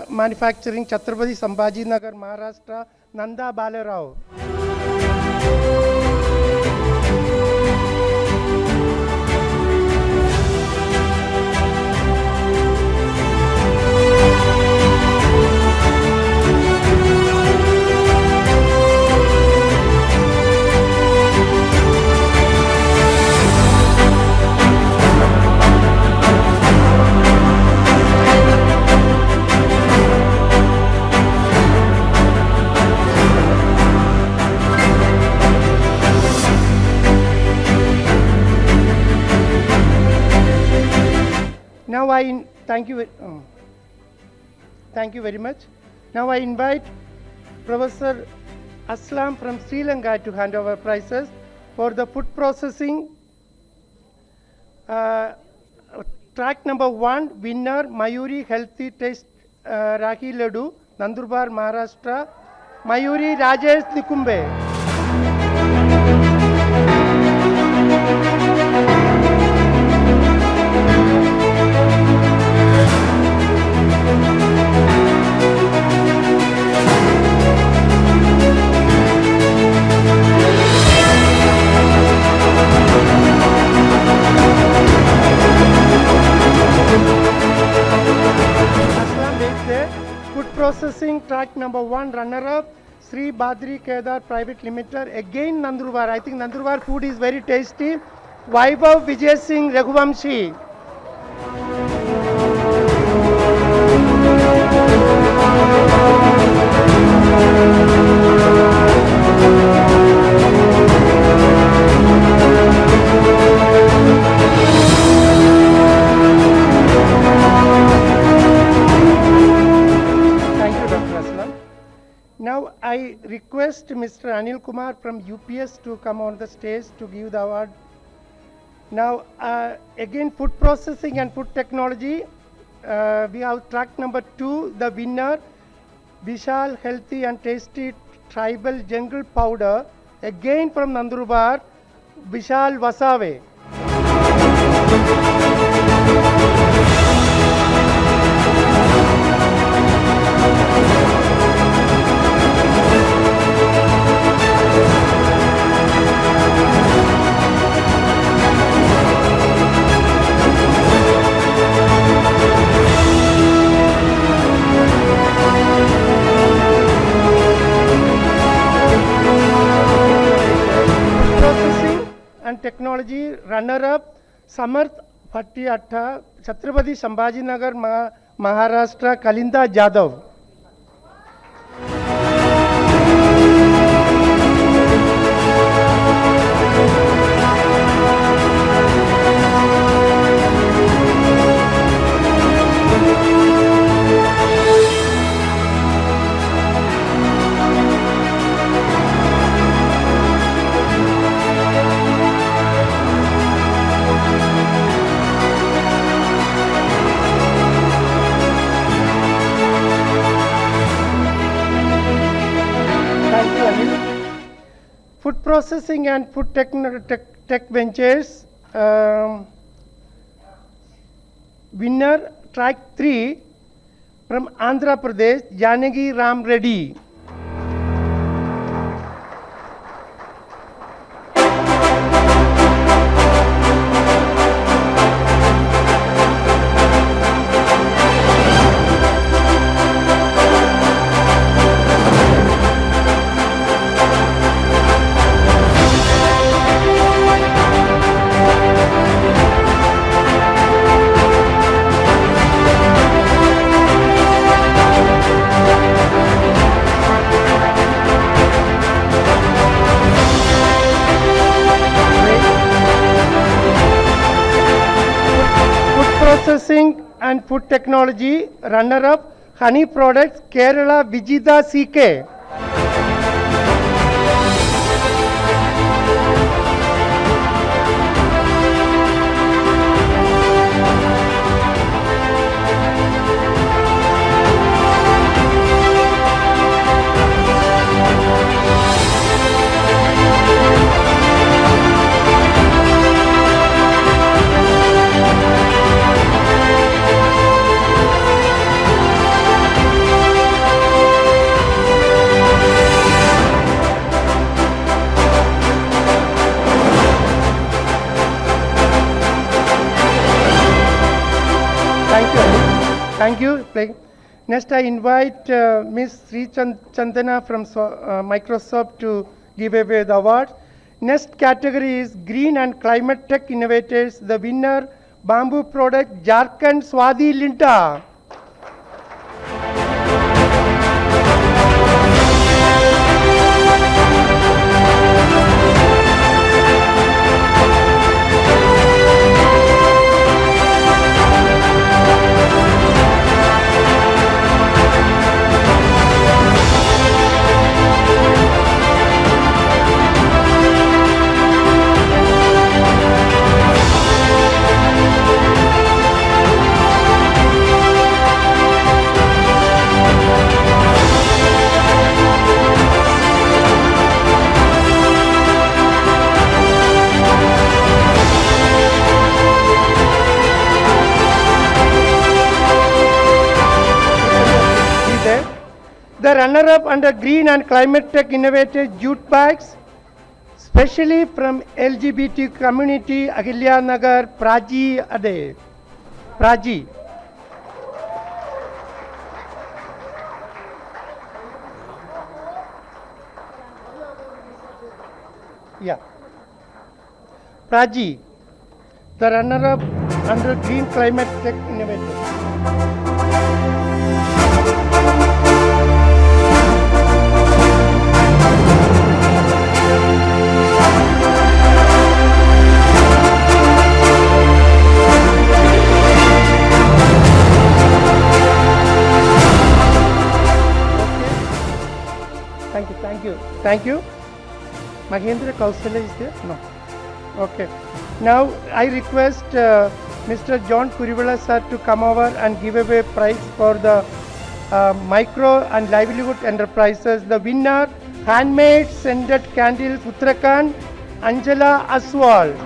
Manufacturing, Chhatrapati Sambhaji Nagar, Maharashtra, Nanda Balarao. Now thank you very much. Now I invite Professor Aslam from Sri Lanka to hand over prizes for the food processing. Track number 1 winner Mayuri Healthy Taste Ragi Laddu, Nandurbar, Maharashtra, Mayuri Rajesh Nikumbe. processing track number 1 runner-up, Sri Badri Kedar Private Limited, again Nandurbar. I think Nandurbar food is very tasty. Vaibhav Vijay Singh Raghuvamshi. Now I request Mr. Anil Kumar from UPS to come on the stage to give the award. Now again food processing and food technology, we have track number 2, the winner, Vishal Healthy and Tasty Tribal Jungle Powder, again from Nandurbar, Vishal Vasave. And technology runner-up Samarth Bhatti Chhatrapati Sambhajinagar Maharashtra Kalinda Jadhav. Food processing and food tech ventures, winner track 3 from Andhra Pradesh, Janagi Ram Reddy. Processing and food technology runner-up honey products Kerala Vijida CK. Thank you. Next, I invite Ms. Sri Chandana from Microsoft to give away the award. Next category is Green and Climate Tech Innovators. The winner, Bamboo Product, Jharkhand Swadi Linta. The runner-up under Green and Climate Tech Innovators jute bags, especially from LGBT community, Ahilya Nagar, Praji Ade. Praji. Yeah. Praji, the runner-up under Green Climate Tech Innovator. Thank you. Mahendra Kausalya is there? No. Okay. Now I request Mr. John Kurivilla sir to come over and give away prize for the micro and livelihood enterprises. The winner, handmade scented candles, Uttarakhand, Angela Aswal.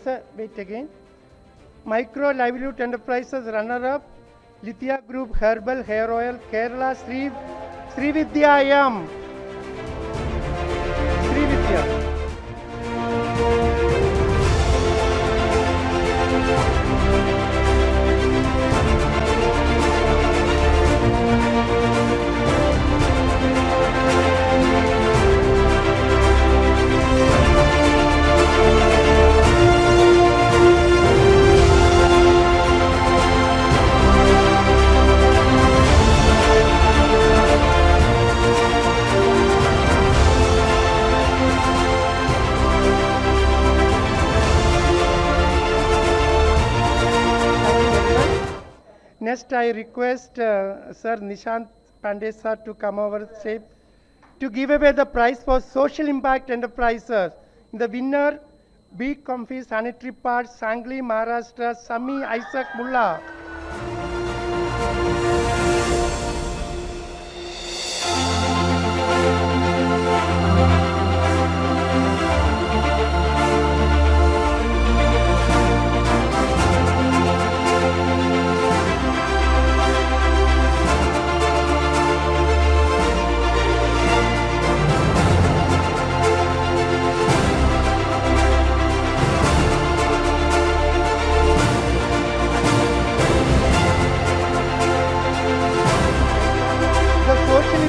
Sir, wait again. Micro Livelihood Enterprises runner-up, Lithia Group Herbal Hair Oil, Kerala, Srividyayam. Srividya. Next, I request Sir Nishant Pandey sir to come over stage to give away the prize for social impact enterprises. The winner, Be Comfy Sanitary Pads, Sangli, Maharashtra, Sami Isaac Mullah.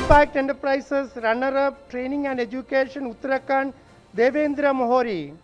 Impact Enterprises runner-up, Training and Education, Uttarakhand, Devendra Mohori.